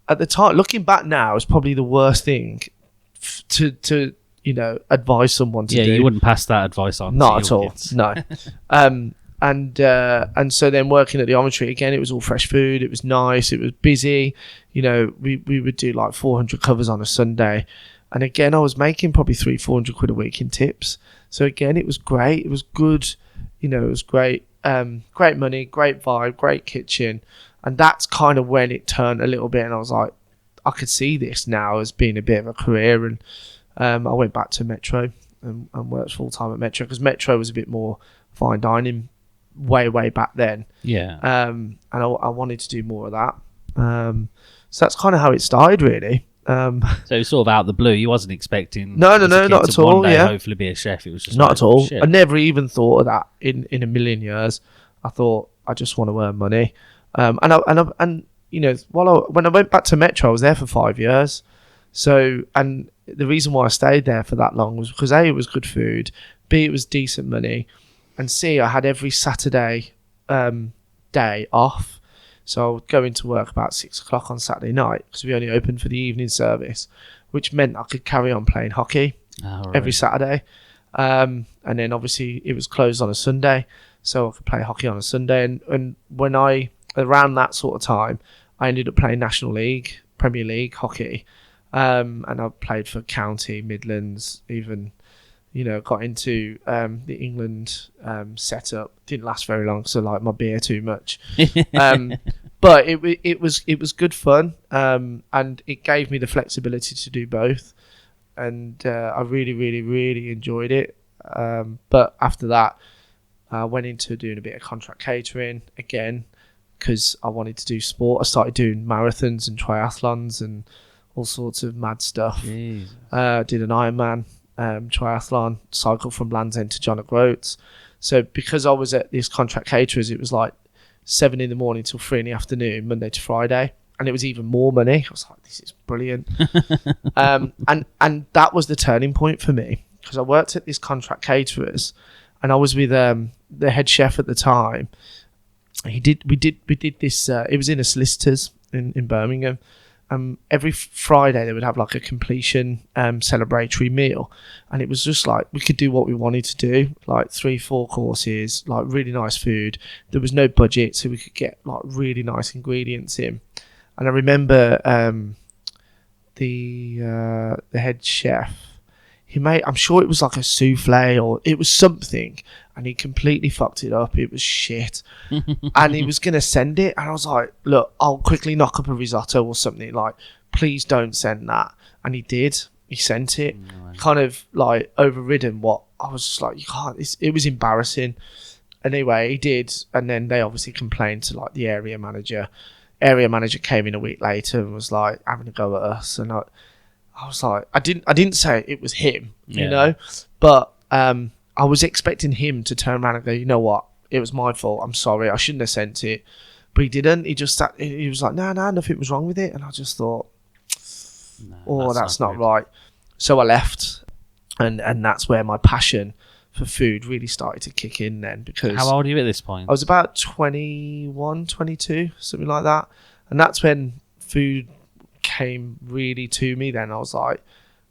at the time, looking back now, it's probably the worst thing to advise someone to do. Yeah, you wouldn't pass that advice on. Not to your at all. kids. No. And so then working at the Orange Tree again, it was all fresh food. It was nice. It was busy. We would do 400 covers on a Sunday. And again, I was making probably 300-400 quid a week in tips. So again, it was great. It was good. You know, it was great. Great money, great vibe, great kitchen. And that's kind of when it turned a little bit. And I was like, I could see this now as being a bit of a career. And I went back to Metro and worked full time at Metro, because Metro was a bit more fine dining way back then. Yeah. And I wanted to do more of that. So that's kind of how it started, really. So it was sort of out of the blue. You wasn't expecting No, as a kid not to at all. one day Yeah, hopefully be a chef. It was just not like, at all. shit. I never even thought of that in a million years. I thought I just want to earn money. And you know, when I went back to Metro, I was there for 5 years. So, and the reason why I stayed there for that long was because A, it was good food, B, it was decent money, and C, I had every Saturday day off. So I would go into work about 6 o'clock on Saturday night, because we only opened for the evening service, which meant I could carry on playing hockey every Saturday. And then obviously it was closed on a Sunday, so I could play hockey on a Sunday. And when around that sort of time, I ended up playing National League, Premier League hockey. And I played for County, Midlands, even, you know, got into the England setup. Didn't last very long, so I liked my beer too much. But it was good fun, and it gave me the flexibility to do both, and I really enjoyed it. But after that, I went into doing a bit of contract catering again, because I wanted to do sport. I started doing marathons and triathlons and all sorts of mad stuff. Did an Ironman triathlon, cycled from Land's End to John O'Groats. So because I was at this contract caterers, it was like 7 a.m. till 3 p.m, Monday to Friday, and it was even more money. I was like, this is brilliant. And that was the turning point for me, because I worked at this contract caterers, and I was with the head chef at the time. We did this. It was in a solicitor's in Birmingham. Every Friday they would have like a completion celebratory meal, and it was just like we could do what we wanted to do, like 3-4 courses, like really nice food. There was no budget, so we could get like really nice ingredients in. And I remember the head chef, he made, I'm sure it was like a souffle or it was something, and he completely fucked it up. It was shit. And he was going to send it, and I was like, look, I'll quickly knock up a risotto or something, like, please don't send that. And he did. He sent it. Kind of like overridden what I was just like, you can't, it was embarrassing. Anyway, he did, and then they obviously complained to like the area manager. Area manager came in a week later and was like having a go at us, and I was like, I didn't say it was him, you know, but I was expecting him to turn around and go, you know what, it was my fault, I'm sorry, I shouldn't have sent it. But he didn't. He just sat, he was like, no, nothing was wrong with it. And I just thought, that's not right. So I left, and that's where my passion for food really started to kick in then. Because how old are you at this point? I was about 21, 22, something like that. And that's when food came really to me then. I was like,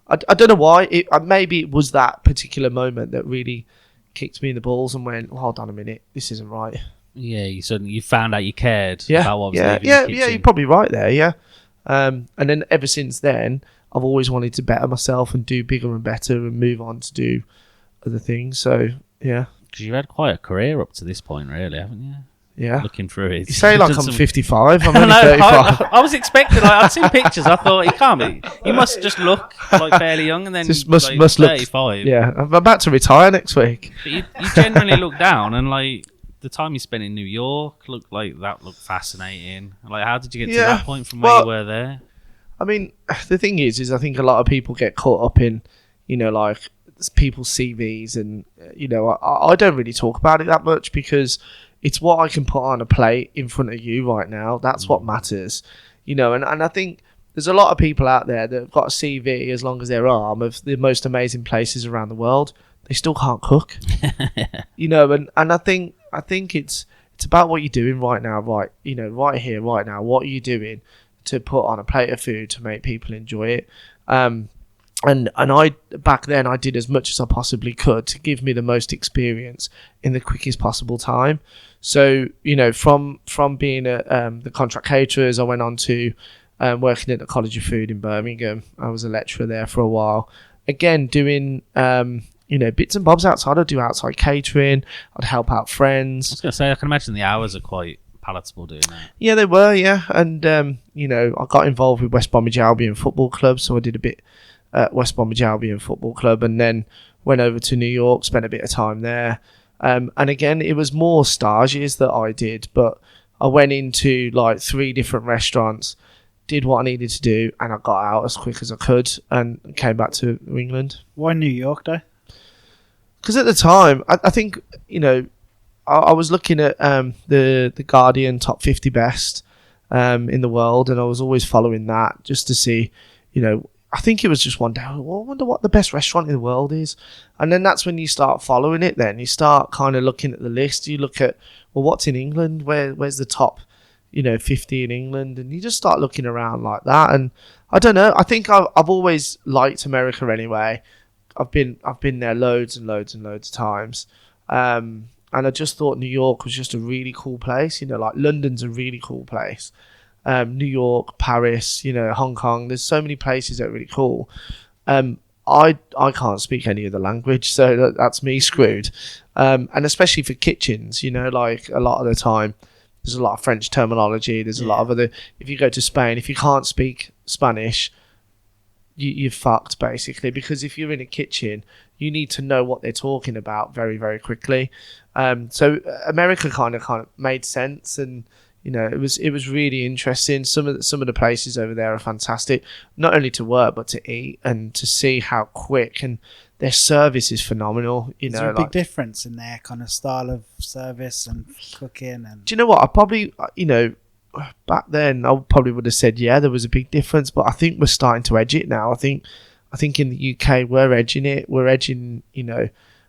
I don't know why. Maybe it was that particular moment that really kicked me in the balls and went, well, hold on a minute, this isn't right. Yeah, you found out you cared about what was leaving the kitchen. Yeah, you're probably right there, yeah. And then ever since then, I've always wanted to better myself and do bigger and better and move on to do other things. So, yeah. Because you've had quite a career up to this point, really, haven't you? Yeah. Looking through it. You say like I'm 55, I'm only 35. I was expecting, like, I'd seen pictures, I thought, he can't be. He must just look like fairly young, and then Just like, must 35. Look. Yeah, I'm about to retire next week. But you generally look down, and like the time you spent in New York looked fascinating. Like, how did you get to that point from where you were there? I mean, the thing is I think a lot of people get caught up in, you know, like people's CVs, and you know, I don't really talk about it that much, because it's what I can put on a plate in front of you right now. That's what matters, you know. And I think there's a lot of people out there that have got a CV as long as their arm of the most amazing places around the world. They still can't cook, you know. And I think it's about what you're doing right now, right? You know, right here, right now. What are you doing to put on a plate of food to make people enjoy it? And I back then I did as much as I possibly could to give me the most experience in the quickest possible time. So, you know, from being at the contract caterers, I went on to working at the College of Food in Birmingham. I was a lecturer there for a while. Again, doing bits and bobs outside. I'd do outside catering. I'd help out I was friends. going to say, I can imagine the hours are quite palatable doing that. Yeah, they were. Yeah, and I got involved with West Bromwich Albion Football Club, so I did a bit at West Bromwich Albion Football Club, and then went over to New York, spent a bit of time there. And again, it was more stages that I did, but I went into like 3 different restaurants, did what I needed to do, and I got out as quick as I could and came back to England. Why New York, though? Because at the time, I think, I was looking at the Guardian top 50 best in the world, and I was always following that just to see, I think it was just one day, I wonder what the best restaurant in the world is. And then that's when you start following it then. You start kind of looking at the list. You look at, well, what's in England? Where's the top, 50 in England? And you just start looking around like that. And I don't know. I think I've always liked America anyway. I've been there loads and loads and loads of times. And I just thought New York was just a really cool place. Like London's a really cool place. New York, Paris, Hong Kong. There's so many places that are really cool. I can't speak any other language, so that's me screwed. And especially for kitchens, like a lot of the time, there's a lot of French terminology. There's a lot of other. If you go to Spain, if you can't speak Spanish, you're fucked basically, because if you're in a kitchen, you need to know what they're talking about very, very quickly. So America kind of made sense, and it was really interesting. Some of the places over there are fantastic, not only to work but to eat and to see how quick, and their service is phenomenal. Is there a big difference in their kind of style of service and cooking? And do you know what? I probably back then I probably would have said there was a big difference, but I think we're starting to edge it now. I think in the UK we're edging it. We're edging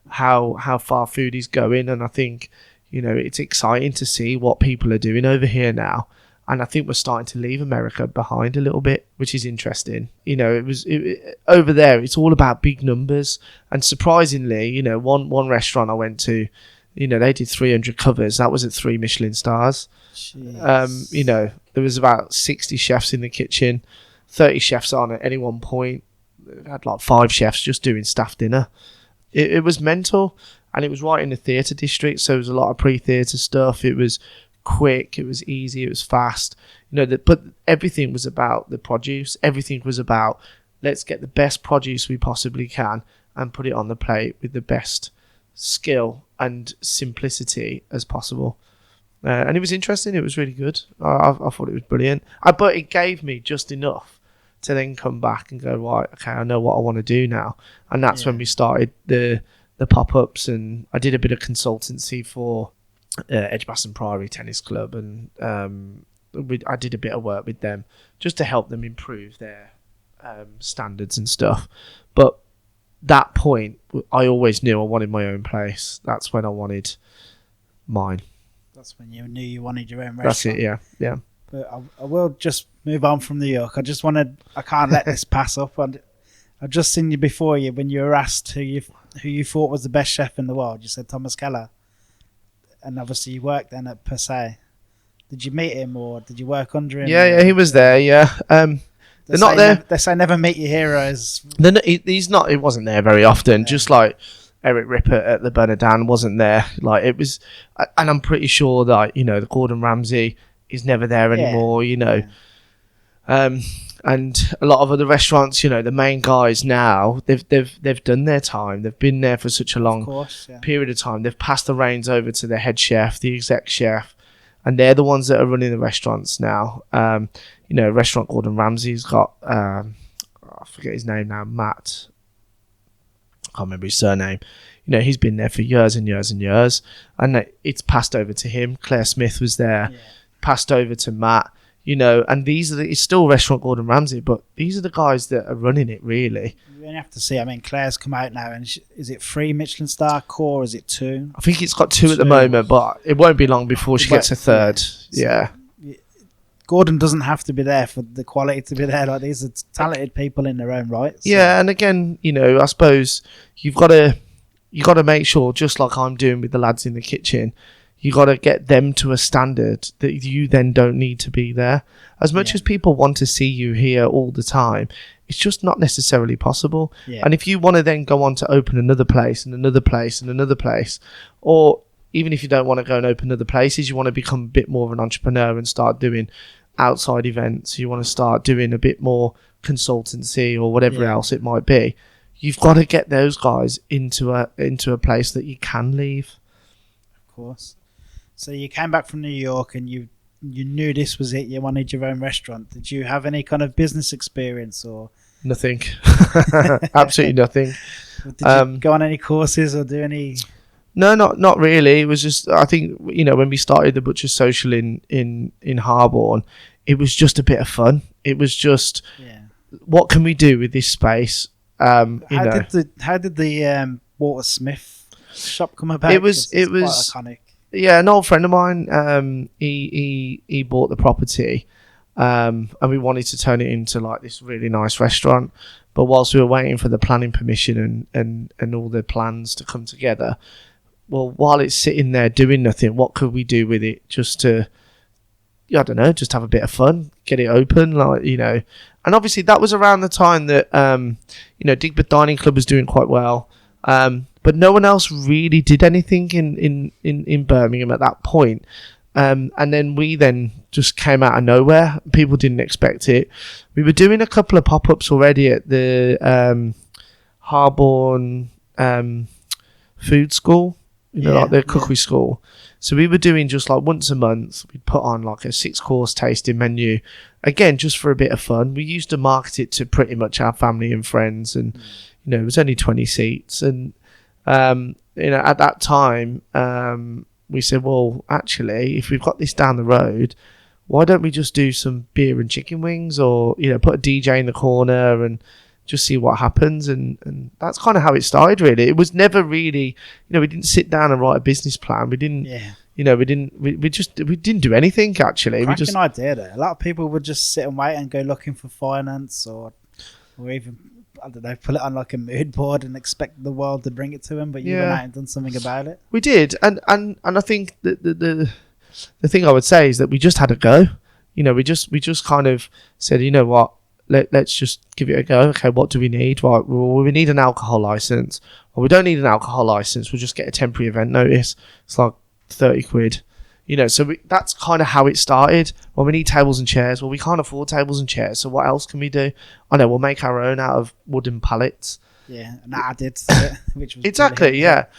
how far food is going, and I think it's exciting to see what people are doing over here now. And I think we're starting to leave America behind a little bit, which is interesting. Over there, it's all about big numbers. And surprisingly, one restaurant I went to, they did 300 covers. That was at 3 Michelin stars. Jeez. There was about 60 chefs in the kitchen, 30 chefs on at any one point. They had like 5 chefs just doing staff dinner. It was mental. And it was right in the theatre district, so there was a lot of pre-theatre stuff. It was quick, it was easy, it was fast. But everything was about the produce. Everything was about, let's get the best produce we possibly can and put it on the plate with the best skill and simplicity as possible. And it was interesting. It was really good. I thought it was brilliant. But it gave me just enough to then come back and go, right, okay, I know what I want to do now. And that's when we started the pop-ups, and I did a bit of consultancy for Edgbaston Priory Tennis Club, and I did a bit of work with them just to help them improve their standards and stuff. But that point, I always knew I wanted my own place. That's when I wanted mine. That's when you knew you wanted your own restaurant. That's it, yeah. But I will just move on from New York. I can't let this pass up. I've just seen you before when you were asked who you thought was the best chef in the world. You said Thomas Keller. And obviously you worked then at Per Se. Did you meet him or did you work under him? Yeah, he was there, yeah. They're not there. They say never meet your heroes. He's not. He wasn't there very often. Yeah. Just like Eric Ripper at the Bernardin wasn't there. Like it was, and I'm pretty sure that the Gordon Ramsay is never there anymore. Yeah. And a lot of other restaurants, the main guys now, they've done their time. They've been there for such a long period of time. They've passed the reins over to the head chef, the exec chef, and they're the ones that are running the restaurants now. Restaurant Gordon Ramsay's got, I forget his name now, Matt. I can't remember his surname. He's been there for years and years and years, and it's passed over to him. Claire Smith was there, passed over to Matt. And it's still Restaurant Gordon Ramsay, but these are the guys that are running it, really. You only have to see. I mean, Claire's come out now, and is it 3 Michelin star core? Is it 2? I think it's got 2 at the moment, but it won't be long before she gets a 3rd. Yeah. Gordon doesn't have to be there for the quality to be there. Like, these are talented people in their own right. So. Yeah, and again, I suppose you've got to make sure, just like I'm doing with the lads in the kitchen, You got to get them to a standard that you then don't need to be there. As much as people want to see you here all the time, it's just not necessarily possible. Yeah. And if you want to then go on to open another place and another place and another place, or even if you don't want to go and open other places, you want to become a bit more of an entrepreneur and start doing outside events, you want to start doing a bit more consultancy or whatever else it might be, you've got to get those guys into a place that you can leave. Of course. So you came back from New York and you knew this was it, you wanted your own restaurant. Did you have any kind of business experience or? Nothing. Absolutely nothing. Did you go on any courses or do any? No, not really. It was just, I think, when we started the Butcher's Social in Harbourne, it was just a bit of fun. It was just, what can we do with this space? How did the Walter Smith shop come about? It was quite iconic. Yeah, an old friend of mine. He bought the property, and we wanted to turn it into like this really nice restaurant. But whilst we were waiting for the planning permission and all the plans to come together, well, while it's sitting there doing nothing, what could we do with it just to, I don't know, just have a bit of fun, get it open, And obviously that was around the time that, Digbeth Dining Club was doing quite well. But no one else really did anything in Birmingham at that point. And then we just came out of nowhere. People didn't expect it. We were doing a couple of pop-ups already at the Harbourne food school, like the cookery school. So we were doing just like once a month, we'd put on like a 6-course tasting menu. Again, just for a bit of fun. We used to market it to pretty much our family and friends, and it was only 20 seats. And at that time, we said, well, actually, if we've got this down the road, why don't we just do some beer and chicken wings, or put a DJ in the corner and just see what happens? And that's kind of how it started, really. It was never really, we didn't sit down and write a business plan. We didn't, we didn't do anything, actually. Cracking idea there. A lot of people would just sit and wait and go looking for finance or even, I don't know, put it on like a mood board and expect the world to bring it to them, but you went out and done something about it. We did. And I think that the thing I would say is that we just had a go. We just kind of said, you know what, let's just give it a go. Okay, what do we need? Right, well, we need an alcohol license. Well, we don't need an alcohol license. We'll just get a temporary event notice. It's like 30 quid. So that's kind of how it started. Well, we need tables and chairs. Well, we can't afford tables and chairs. So what else can we do? I know, we'll make our own out of wooden pallets. Yeah, and that added to it, which was exactly, brilliant.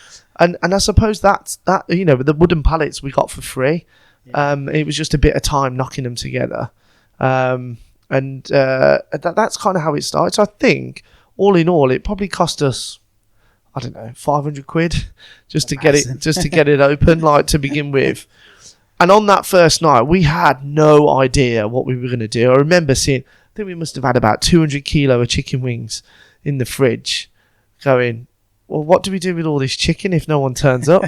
And I suppose that's that. With the wooden pallets we got for free. It was just a bit of time knocking them together. That's kind of how it started. So I think, all in all, it probably cost us, I don't know, 500 quid just to get it open, like, to begin with. And on that first night, we had no idea what we were going to do. I remember seeing, I think we must have had about 200 kilo of chicken wings in the fridge, going, well, what do we do with all this chicken if no one turns up?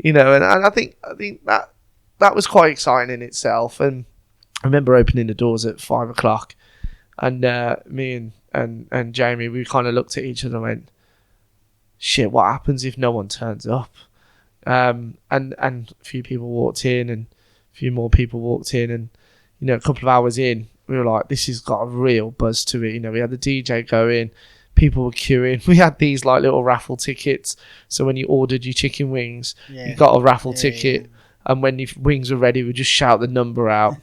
And I think that was quite exciting in itself. And I remember opening the doors at 5 o'clock, and me and Jamie, we kind of looked at each other and went, shit, what happens if no one turns up? And a few people walked in, and a few more people walked in, and a couple of hours in, we were like, this has got a real buzz to it. We had the DJ going, people were queuing. We had these like little raffle tickets, so when you ordered your chicken wings, you got a raffle ticket, and when your wings were ready, we would just shout the number out.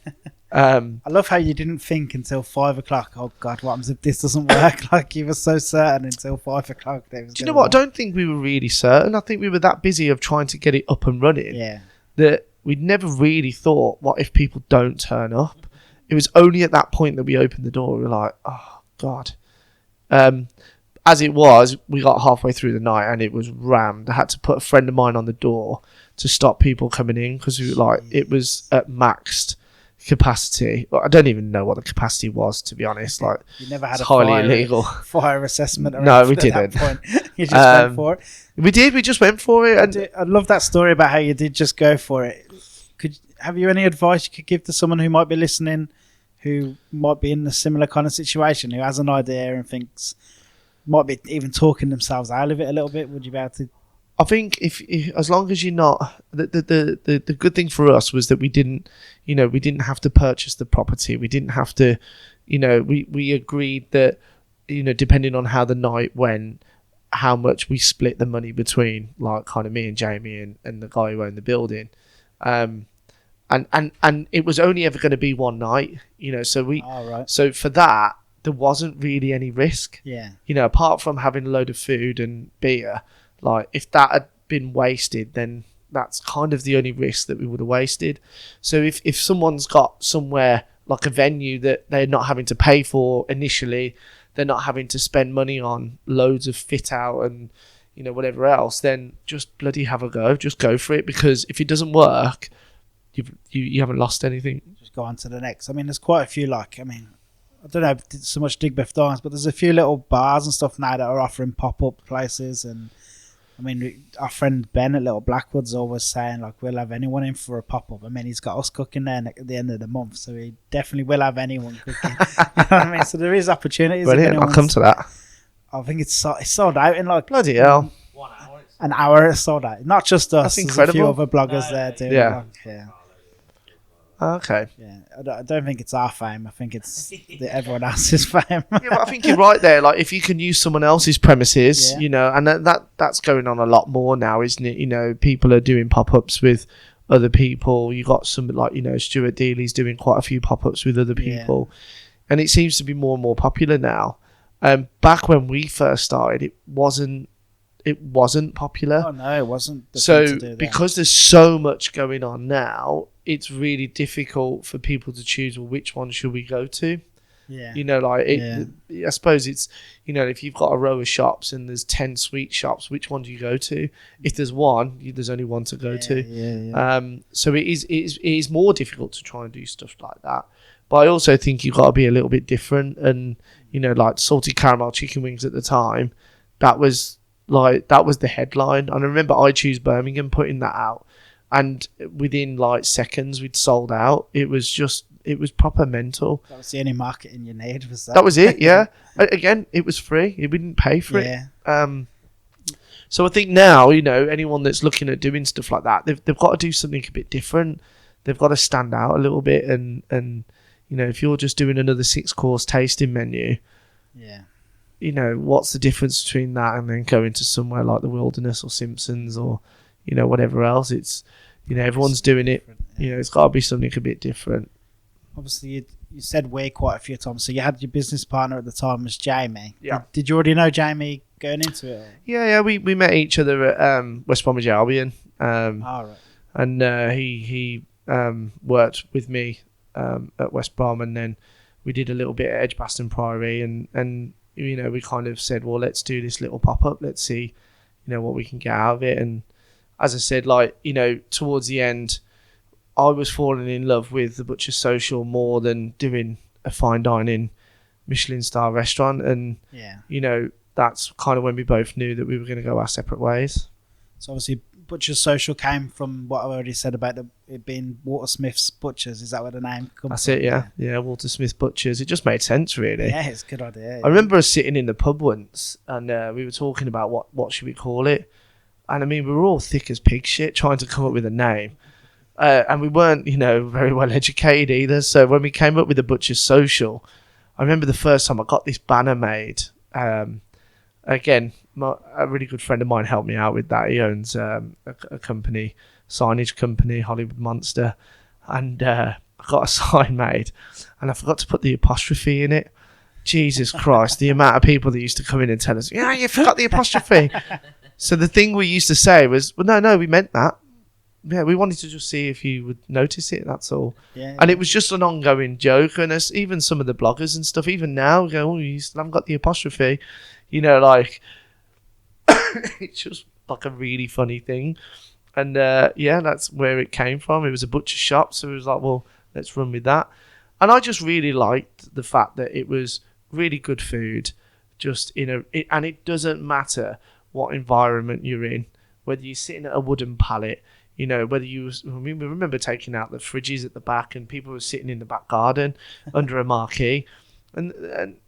I love how you didn't think until 5 o'clock, oh God, what happens if this doesn't work? Like, you were so certain until 5 o'clock. Do you know what? I don't think we were really certain. I think we were that busy of trying to get it up and running that we'd never really thought, what if people don't turn up? It was only at that point that we opened the door. We were like, oh God. As it was, we got halfway through the night and it was rammed. I had to put a friend of mine on the door to stop people coming in, because it was at maxed capacity. I don't even know what the capacity was, to be honest. Like, you never had highly illegal fire assessment. Or no, we didn't. At that point. You just went for it. We did. We just went for it. And I love that story about how you did just go for it. Have you any advice you could give to someone who might be listening, who might be in a similar kind of situation, who has an idea and thinks, might be even talking themselves out of it a little bit? Would you be able to? I think if as long as you're not the good thing for us was that we didn't have to purchase the property. We didn't have to, we agreed that, depending on how the night went, how much we split the money between, like, kind of me and Jamie and the guy who owned the building. And it was only ever going to be one night, so for that there wasn't really any risk. Yeah. Apart from having a load of food and beer, like, if that had been wasted, then that's kind of the only risk that we would have wasted. So if someone's got somewhere like a venue that they're not having to pay for initially, they're not having to spend money on loads of fit out and whatever else, then just bloody have a go. Just go for it, because if it doesn't work, you haven't lost anything. Just go on to the next. I mean, there's quite a few, I don't know so much Digbeth Dines, but there's a few little bars and stuff now that are offering pop-up places. And I mean, our friend Ben at Little Blackwood's always saying, we'll have anyone in for a pop-up. I mean, he's got us cooking there at the end of the month, so he definitely will have anyone cooking. You know what I mean? So there is opportunities. Brilliant, I'll come to that. I think it's sold out in bloody hell. 1 hour. An hour it's sold out. Not just us. That's incredible. There's a few other bloggers there too. Yeah. Yeah. Okay. Yeah, I don't think it's our fame. I think it's everyone else's fame. Yeah, but I think you're right there. Like, if you can use someone else's premises, and that's going on a lot more now, isn't it? People are doing pop-ups with other people. You got some Stuart Dealey's doing quite a few pop-ups with other people, and it seems to be more and more popular now. Back when we first started, it wasn't popular. Oh no, it wasn't. So because there's so much going on now, it's really difficult for people to choose, well, which one should we go to? Yeah. I suppose it's, if you've got a row of shops and there's 10 sweet shops, which one do you go to? If there's one, there's only one to go to. Yeah. So it is more difficult to try and do stuff like that. But I also think you've got to be a little bit different. And, like salted caramel chicken wings at the time, that was the headline. And I remember I Choose Birmingham putting that out, and within seconds we'd sold out. It was proper mental. That was the only marketing you need, was that? That was it, yeah. Again, it was free. We didn't pay for it. So I think now, anyone that's looking at doing stuff like that, they've got to do something a bit different. They've got to stand out a little bit, and if you're just doing another 6-course tasting menu, what's the difference between that and then going to somewhere like the Wilderness or Simpsons or whatever else? It's everyone's doing it. It's got to be something a bit different. Obviously, you said we quite a few times. So you had your business partner at the time was Jamie. Yeah. Did you already know Jamie going into it? Yeah. We met each other at West Bromwich Albion. Right. And he worked with me at West Brom, and then we did a little bit at Edgbaston Priory, and we kind of said, well, let's do this little pop-up. Let's see, what we can get out of it. And as I said, towards the end, I was falling in love with the Butcher's Social more than doing a fine dining Michelin star restaurant. And, that's kind of when we both knew that we were going to go our separate ways. So obviously Butcher's Social came from what I already said about it being Walter Smith's Butchers. Is that where the name comes That's from? it, yeah. Yeah, Walter Smith Butchers. It just made sense, really. Yeah, it's a good idea. I remember us sitting in the pub once, and we were talking about what should we call it. And I mean, we were all thick as pig shit trying to come up with a name. And we weren't, very well educated either. So when we came up with the Butcher's Social, I remember the first time I got this banner made. Again, a really good friend of mine helped me out with that. He owns a company, signage company, Hollywood Monster. And I got a sign made, and I forgot to put the apostrophe in it. Jesus Christ, the amount of people that used to come in and tell us, yeah, you forgot the apostrophe. So the thing we used to say was, well, no, we meant that. Yeah, we wanted to just see if you would notice it, that's all. Yeah. And it was just an ongoing joke. And even some of the bloggers and stuff, even now, go, oh, you still haven't got the apostrophe. It's just like a really funny thing. And that's where it came from. It was a butcher shop, so it was like, well, let's run with that. And I just really liked the fact that it was really good food, and it doesn't matter what environment you're in, whether you're sitting at a wooden pallet, whether we remember taking out the fridges at the back, and people were sitting in the back garden under a marquee. And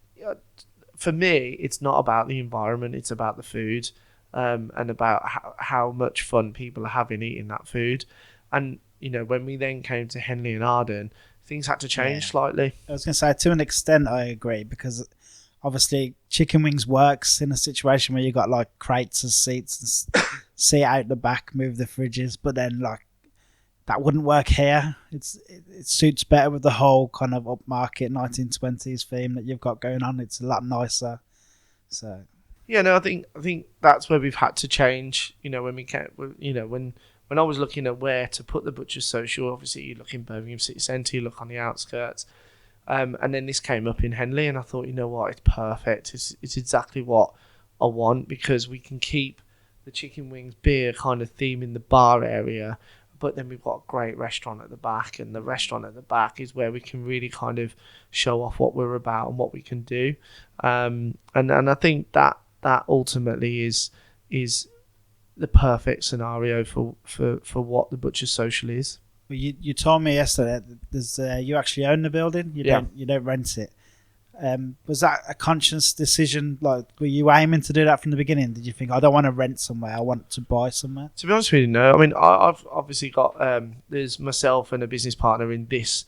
for me, it's not about the environment, it's about the food. and about how much fun people are having eating that food. And when we then came to Henley in Arden, things had to change slightly. I was going to say, to an extent, I agree, because obviously chicken wings works in a situation where you got like crates as seats and seat out the back, move the fridges, but then like that wouldn't work here. It suits better with the whole kind of upmarket 1920s theme that you've got going on. It's a lot nicer. So yeah, no, I think that's where we've had to change. When we can, when I was looking at where to put the Butcher's Social, obviously you look in Birmingham city centre, you look on the outskirts, and then this came up in Henley, and I thought, you know what, it's perfect. It's exactly what I want, because we can keep the chicken wings beer kind of theme in the bar area, but then we've got a great restaurant at the back, and the restaurant at the back is where we can really kind of show off what we're about and what we can do. And I think that ultimately is the perfect scenario for what the Butcher's Social is. Well, you told me yesterday that there's you actually own the building. You don't rent it. Was that a conscious decision? Like, were you aiming to do that from the beginning? Did you think, I don't want to rent somewhere, I want to buy somewhere? To be honest with you, no. I mean, I've obviously got there's myself and a business partner in this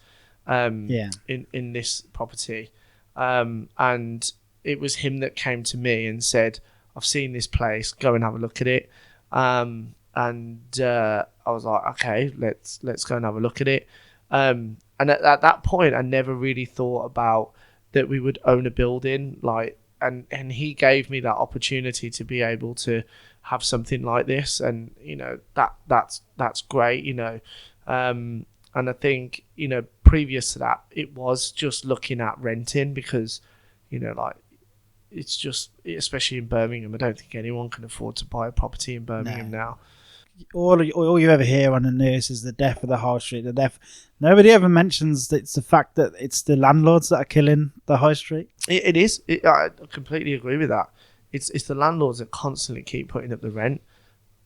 in this property, and it was him that came to me and said, I've seen this place, go and have a look at it. And I was like, okay, let's go and have a look at it. And at that point, I never really thought about that we would own a building, like, and he gave me that opportunity to be able to have something like this, and that's great, and I think previous to that, it was just looking at renting, because like, it's just, especially in Birmingham, I don't think anyone can afford to buy a property in Birmingham now. All you ever hear on the news is the death of the high street. Nobody ever mentions that it's the fact that it's the landlords that are killing the high street. It is. I completely agree with that. It's the landlords that constantly keep putting up the rent.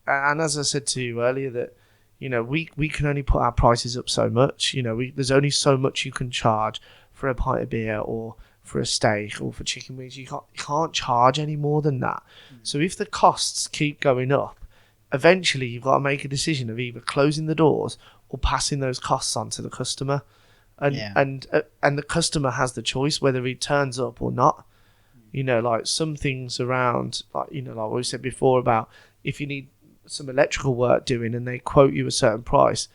And as I said to you earlier, that we can only put our prices up so much. There's only so much you can charge for a pint of beer, or for a steak, or for chicken wings. You can't charge any more than that. So if the costs keep going up, eventually you've got to make a decision of either closing the doors or passing those costs on to the customer, and the customer has the choice whether he turns up or not. Like some things around, like like we said before about, if you need some electrical work doing and they quote you a certain price,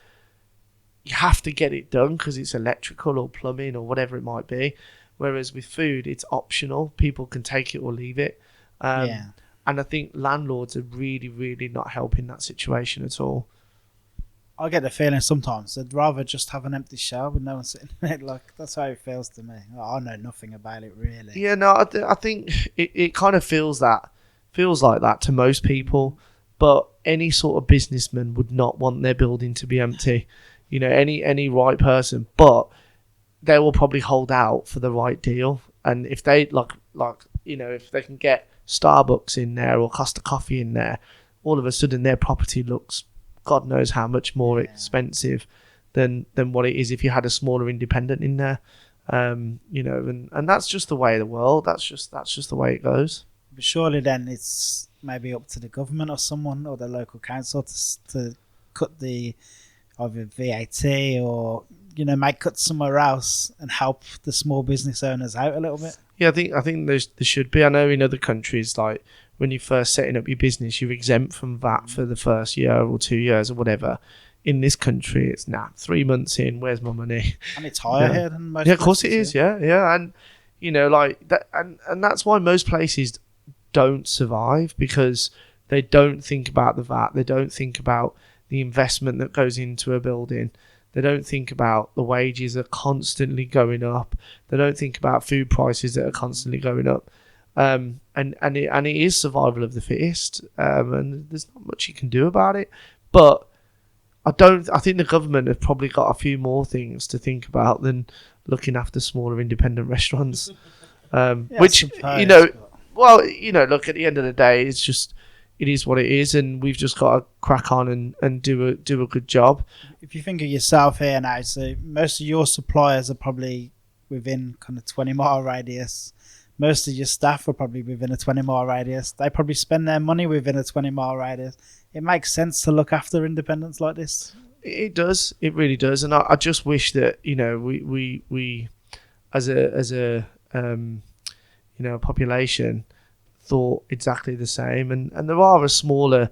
you have to get it done because it's electrical or plumbing or whatever it might be. Whereas with food, it's optional. People can take it or leave it. And I think landlords are really, really not helping that situation at all. I get the feeling sometimes they'd rather just have an empty shell with no one sitting in it. Like, that's how it feels to me. I know nothing about it, really. Yeah, no, I think it kind of feels like that to most people. But any sort of businessman would not want their building to be empty. Any right person. But they will probably hold out for the right deal. And if they if they can get Starbucks in there or Costa Coffee in there, all of a sudden their property looks God knows how much more expensive than what it is if you had a smaller independent in there. And that's just the way of the world. That's just the way it goes. But surely then it's maybe up to the government or someone or the local council to cut the either VAT or make cuts somewhere else and help the small business owners out a little bit. Yeah, I think there should be. I know in other countries, like when you're first setting up your business, you're exempt from VAT for the first year or 2 years or whatever. In this country, it's 3 months in. Where's my money? And it's higher here than most. Yeah, of course it is. Yeah, and like that, and that's why most places don't survive, because they don't think about the VAT. They don't think about the investment that goes into a building. They don't think about the wages are constantly going up. They don't think about food prices that are constantly going up. And it is survival of the fittest. And there's not much you can do about it. But I think the government have probably got a few more things to think about than looking after smaller independent restaurants. Which, look, at the end of the day, it's just, it is what it is, and we've just got to crack on and do a good job. If you think of yourself here now, so most of your suppliers are probably within kind of 20-mile radius. most of your staff are probably within a 20-mile radius. They probably spend their money within a 20-mile radius. It makes sense to look after independents like this. It does. It really does. And I just wish that, we as a population thought exactly the same. And there are a small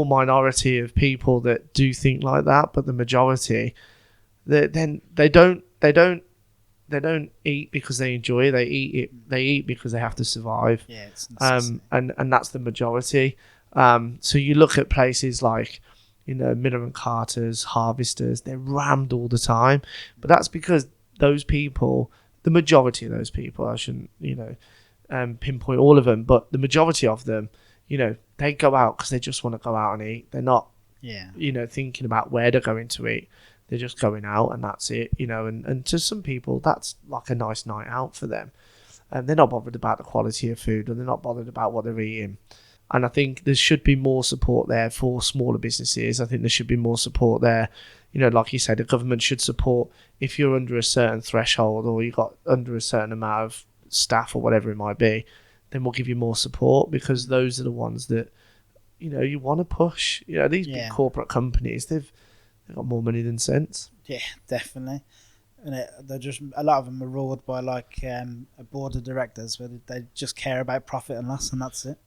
minority of people that do think like that, but the majority, they don't eat because they enjoy it. They eat because they have to survive. Yeah, it's and that's the majority. So you look at places like, Miller and Carter's, Harvesters, they're rammed all the time. But that's because those people, the majority of those people, I shouldn't, pinpoint all of them, but the majority of them, they go out because they just want to go out and eat. They're not, thinking about where they're going to eat. They're just going out and that's it, and to some people, that's like a nice night out for them. And they're not bothered about the quality of food, or they're not bothered about what they're eating. And I think there should be more support there for smaller businesses. I think there should be more support there. Like you said, the government should support if you're under a certain threshold or you got under a certain amount of staff or whatever it might be, then we'll give you more support, because those are the ones that, you want to push. These big corporate companies, they've got more money than sense. Yeah, definitely. And they're just, a lot of them are ruled by like a board of directors where they just care about profit and loss, and that's it.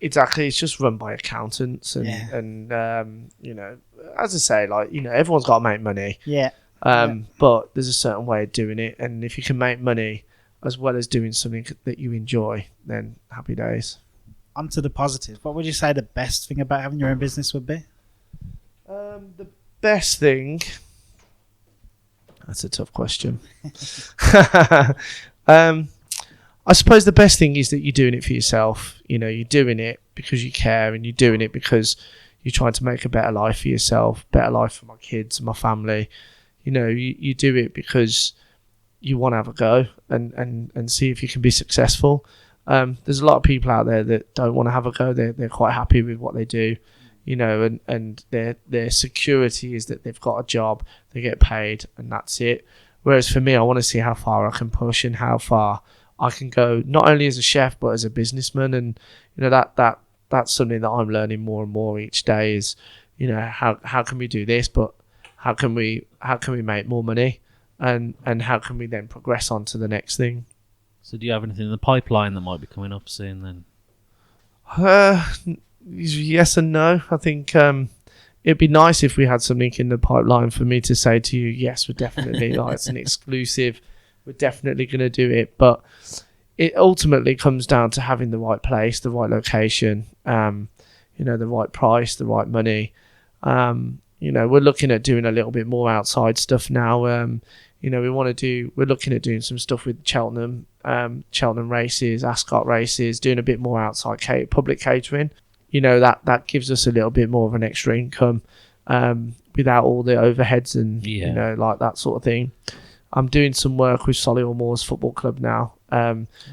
Exactly, it's just run by accountants and as I say, like, everyone's got to make money. Yeah. But there's a certain way of doing it, and if you can make money as well as doing something that you enjoy, then happy days. On to the positive. What would you say the best thing about having your own business would be? The best thing. That's a tough question. I suppose the best thing is that you're doing it for yourself. You're doing it because you care, and you're doing it because you're trying to make a better life for yourself, better life for my kids and my family. You do it because you want to have a go and see if you can be successful. There's a lot of people out there that don't want to have a go. They're quite happy with what they do, and their security is that they've got a job, they get paid, and that's it. Whereas for me, I want to see how far I can push and how far I can go, not only as a chef but as a businessman. And that's something that I'm learning more and more each day is, how can we do this, but how can we make more money, and how can we then progress on to the next thing. So do you have anything in the pipeline that might be coming up soon then? Yes and no. I think it'd be nice if we had something in the pipeline for me to say to you, yes, we're definitely it's an exclusive, we're definitely going to do it. But it ultimately comes down to having the right place, the right location, the right price, the right money. We're looking at doing a little bit more outside stuff now. We're looking at doing some stuff with Cheltenham races, Ascot races, doing a bit more outside public catering. That gives us a little bit more of an extra income without all the overheads and like that sort of thing. I'm doing some work with Solihull Moors Football Club now.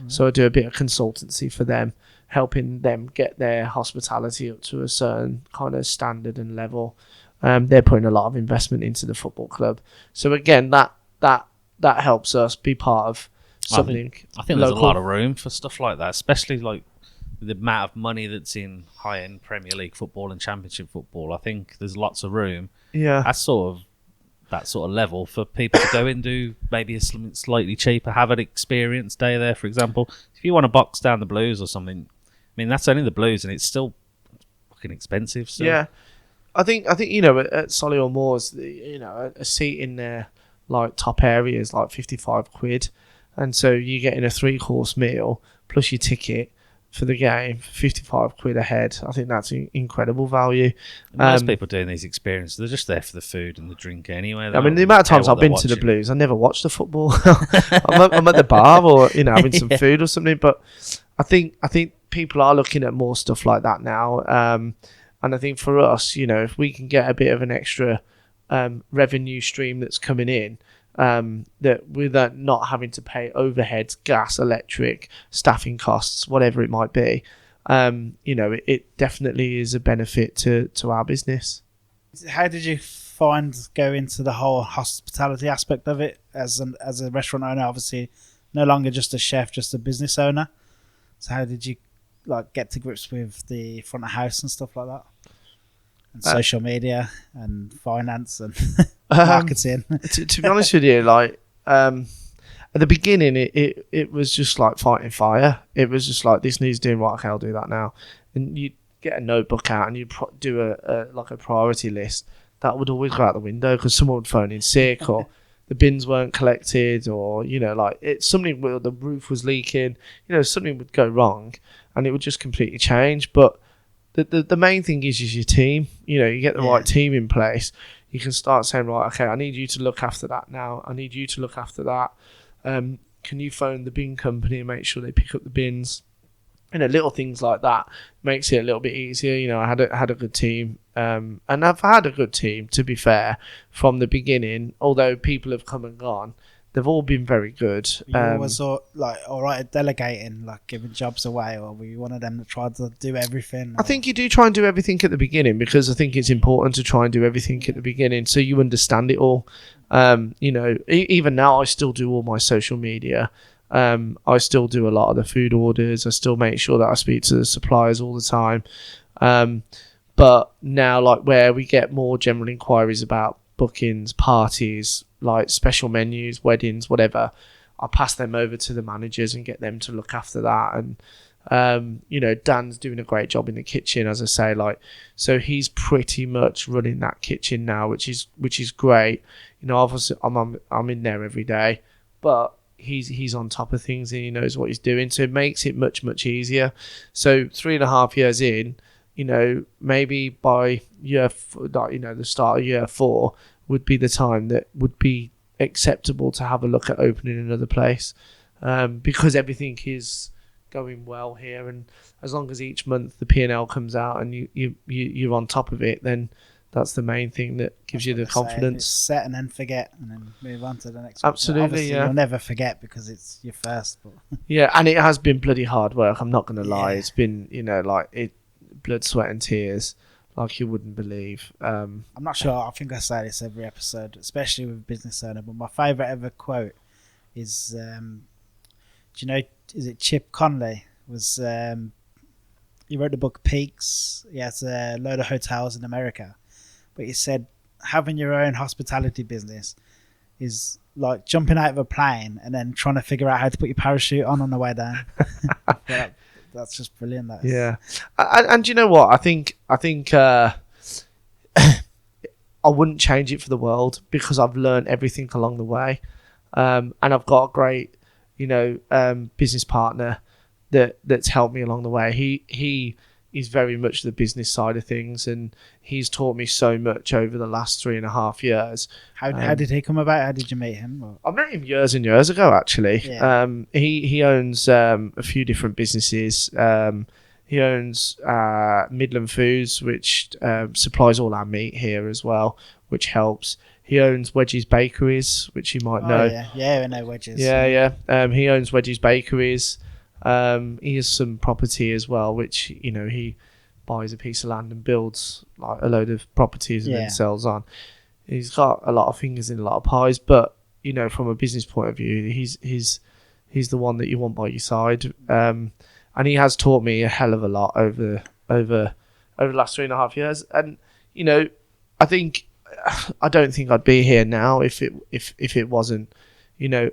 So I do a bit of consultancy for them, helping them get their hospitality up to a certain kind of standard and level. They're putting a lot of investment into the football club. So again, that helps us be part of something. I think there's a lot of room for stuff like that, especially like the amount of money that's in high-end Premier League football and Championship football. I think there's lots of room. Yeah, that sort of level for people to go and do maybe something slightly cheaper, have an experience day there, for example. If you want to box down the Blues or something, I mean, that's only the Blues, and it's still fucking expensive. So. Yeah, I think at Solihull Moors, a seat in their like top area is like £55, and so you're getting a 3-course meal plus your ticket for the game, £55 a head. I think that's incredible value. Most people doing these experiences, they're just there for the food and the drink anyway. I mean, the amount of times I've been to the Blues, I never watched the football. I'm at the bar or having some food or something. But I think people are looking at more stuff like that now. And I think for us, if we can get a bit of an extra revenue stream that's coming in, that without not having to pay overheads, gas, electric, staffing costs, whatever it might be, it definitely is a benefit to our business. How did you find go into the whole hospitality aspect of it as a restaurant owner? Obviously, no longer just a chef, just a business owner. So how did you like get to grips with the front of house and stuff like that, and social media and finance and marketing? To be honest with you, like at the beginning, it was just like fighting fire. It was just like, this needs doing, right, okay, I'll do that now. And you get a notebook out and you do a priority list. That would always go out the window because someone would phone in sick, or the bins weren't collected, or something where the roof was leaking. Something would go wrong, and it would just completely change. But the main thing is your team. You get the right team in place. You can start saying, right, okay, I need you to look after that now. I need you to look after that. Can you phone the bin company and make sure they pick up the bins? Little things like that makes it a little bit easier. I had a good team, and I've had a good team, to be fair, from the beginning. Although people have come and gone, they've all been very good. You always all right at delegating, like giving jobs away, or were you one of them that tried to do everything? I think you do try and do everything at the beginning, because I think it's important to try and do everything at the beginning so you understand it all. Even now I still do all my social media. I still do a lot of the food orders. I still make sure that I speak to the suppliers all the time. But now, like, where we get more general inquiries about bookings, parties, like special menus, weddings, whatever, I pass them over to the managers and get them to look after that. And Dan's doing a great job in the kitchen, as I say, so he's pretty much running that kitchen now, which is great. Obviously I'm in there every day, but he's on top of things and he knows what he's doing, so it makes it much, much easier. So 3.5 years in, maybe by year the start of year 4 would be the time that would be acceptable to have a look at opening another place, because everything is going well here, and as long as each month the P&L comes out and you're on top of it, then that's the main thing that gives you the confidence. Set and then forget, and then move on to the next. Absolutely, obviously, yeah. You'll never forget because it's your first. But yeah, and it has been bloody hard work. I'm not going to lie. It's been, blood, sweat, and tears, like you wouldn't believe. I'm not sure. I think I say this every episode, especially with business owner. But my favourite ever quote is, is it Chip Conley? He wrote the book Peaks. He has a load of hotels in America. But he said, having your own hospitality business is like jumping out of a plane and then trying to figure out how to put your parachute on the way down. That's just brilliant. That is. Yeah. And you know what? I think I wouldn't change it for the world, because I've learned everything along the way. And I've got a great, business partner that's helped me along the way. He is very much the business side of things, and he's taught me so much over the last 3.5 years. How did he come about? How did you meet him? Or? I met him years and years ago, actually. Yeah. He owns a few different businesses. He owns Midland Foods, which supplies all our meat here as well, which helps. He owns Wedges Bakeries, which you might know. Yeah, I know Wedges. Yeah. He owns Wedges Bakeries. He has some property as well, which he buys a piece of land and builds like a load of properties and then sells on. He's got a lot of fingers in a lot of pies, but from a business point of view, he's the one that you want by your side. And he has taught me a hell of a lot over the last 3.5 years. And I don't think I'd be here now if it wasn't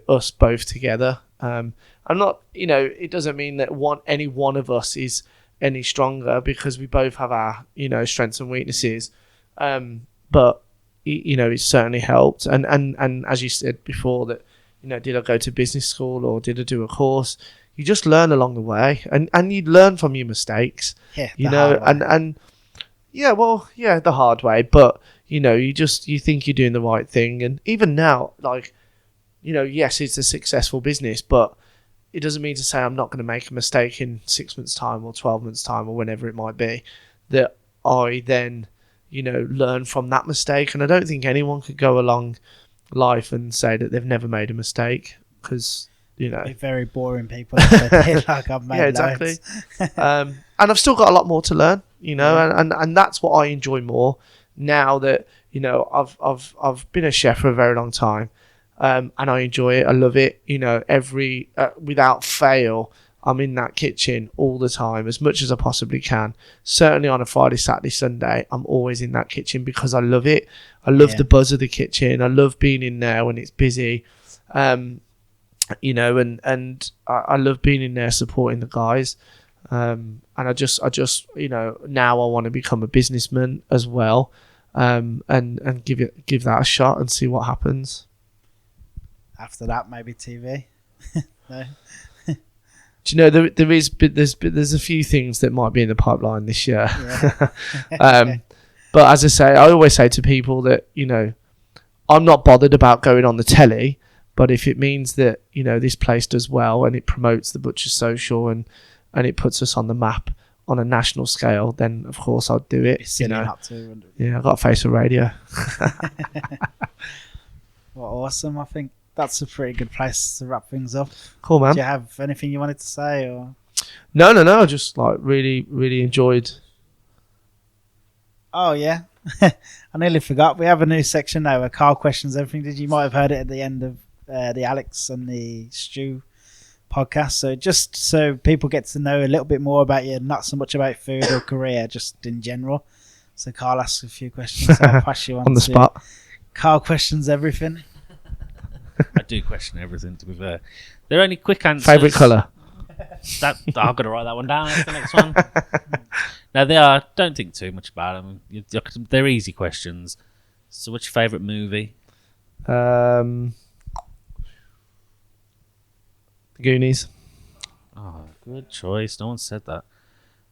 us both together. I'm not, it doesn't mean that any one of us is any stronger, because we both have our, strengths and weaknesses. But, it's certainly helped. And as you said before, that, did I go to business school or did I do a course? You just learn along the way, and you learn from your mistakes, the hard way. But, you think you're doing the right thing. And even now, yes, it's a successful business, but it doesn't mean to say I'm not going to make a mistake in 6 months' time or 12 months' time or whenever it might be, that I then, learn from that mistake. And I don't think anyone could go along life and say that they've never made a mistake, because, They're very boring people. Like I've made exactly. And I've still got a lot more to learn, and that's what I enjoy more now that, I've been a chef for a very long time. and I enjoy it. I love it. You know, every without fail, I'm in that kitchen all the time, as much as I possibly can. Certainly on a Friday, Saturday, Sunday, I'm always in that kitchen because I love it. I love the buzz of the kitchen. I love being in there when it's busy. You know, and I love being in there supporting the guys. And I just, you know, now I want to become a businessman as well, and give that a shot and see what happens. After that, maybe TV. No. Do you know there's a few things that might be in the pipeline this year. Yeah. But as I say, I always say to people that, you know, I'm not bothered about going on the telly, but if it means that, you know, this place does well and it promotes the Butcher's Social and it puts us on the map on a national scale, then of course I'll do it. It's you know, not to. yeah, I got a face for radio. Well, awesome. I think that's a pretty good place to wrap things up. Cool, man. Do you have anything you wanted to say, or? No. I just like really enjoyed. Oh yeah, I nearly forgot. We have a new section now where Carl questions everything. You might have heard it at the end of the Alex and the Stu podcast. So just so people get to know a little bit more about you, not so much about food or career, just in general. So Carl asks a few questions. So I'll pass you on the spot. Carl questions everything. I do question everything, to be fair. They're only quick answers. Favourite colour? I've got to write that one down. That's the next one. Now, they are. Don't think too much about them. They're easy questions. So, what's your favourite movie? Goonies. Oh, good choice. No one said that.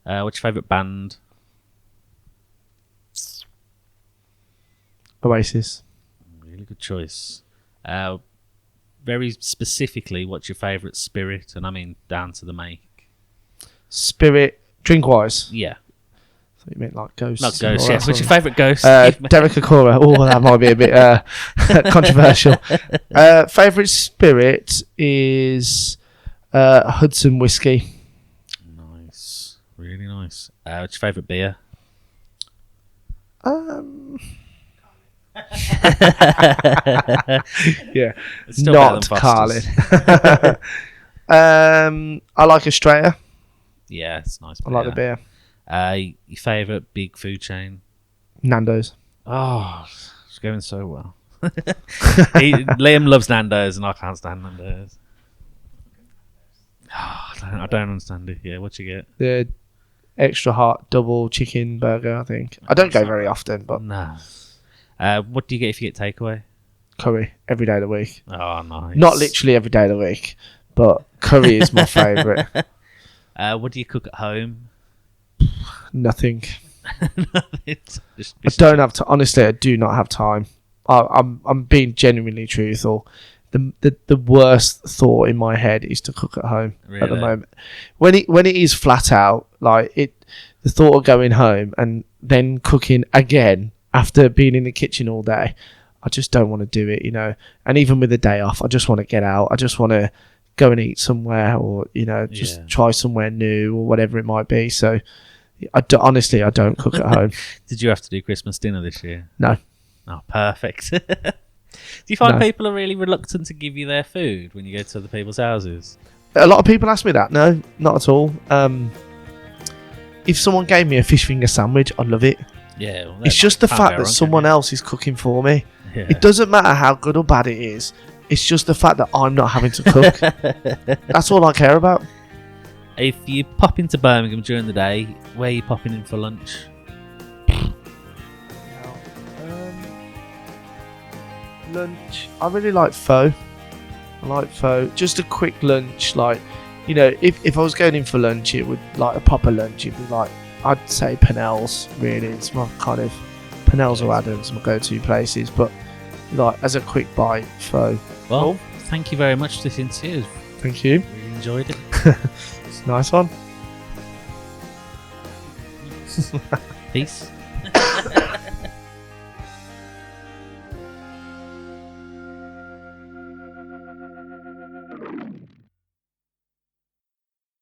What's your favourite band? Oasis. Really good choice. Very specifically, what's your favourite spirit? And I mean down to the make. Spirit, drink-wise? Yeah. So you meant like ghosts? Not ghosts, yeah. What's your favourite ghost? Derek Akora. Oh, that might be a bit controversial. Favourite spirit is Hudson whiskey. Nice. Really nice. What's your favourite beer? Yeah, It's still better not than Carlin. Foster's. I like Australia. Yeah, it's nice. I like the beer. Your favourite big food chain? Nando's. Oh, it's going so well. Liam loves Nando's and I can't stand Nando's. I don't understand it. Yeah, what you get? The extra hot double chicken burger, I think. I don't go very often, but No. What do you get if you get takeaway? curry every day of the week. Oh, nice. Not literally every day of the week, but curry is my favourite. What do you cook at home? Nothing. It's I don't have to. Honestly, I do not have time. I'm being genuinely truthful. The worst thought in my head is to cook at home at the Really? moment. When it is flat out, like the thought of going home and then cooking again after being in the kitchen all day, I just don't want to do it, you know. And even with the day off, I just want to get out. I just want to go and eat somewhere, or just try somewhere new or whatever it might be. So honestly, I don't cook at home. Did you have to do Christmas dinner this year? No. Oh, perfect. Do you find No. people are really reluctant to give you their food when you go to other people's houses? A lot of people ask me that. No, not at all. If someone gave me a fish finger sandwich, I'd love it. Yeah. Well, It's just the can't fact go that wrong, someone can else is cooking for me. you? Yeah. It doesn't matter how good or bad it is. It's just the fact that I'm not having to cook. That's all I care about. If you pop into Birmingham during the day, where are you popping in for lunch? Lunch. I really like pho. I like pho. Just a quick lunch, like, if I was going in for lunch, it would, like, a proper lunch, it'd be like, I'd say Pennell's, really. It's my kind of, Pennell's or Adam's, my go-to places, but, like, as a quick bite, pho. Well, thank you very much for this interview. Thank you. Really enjoyed it. It's a nice one. Peace.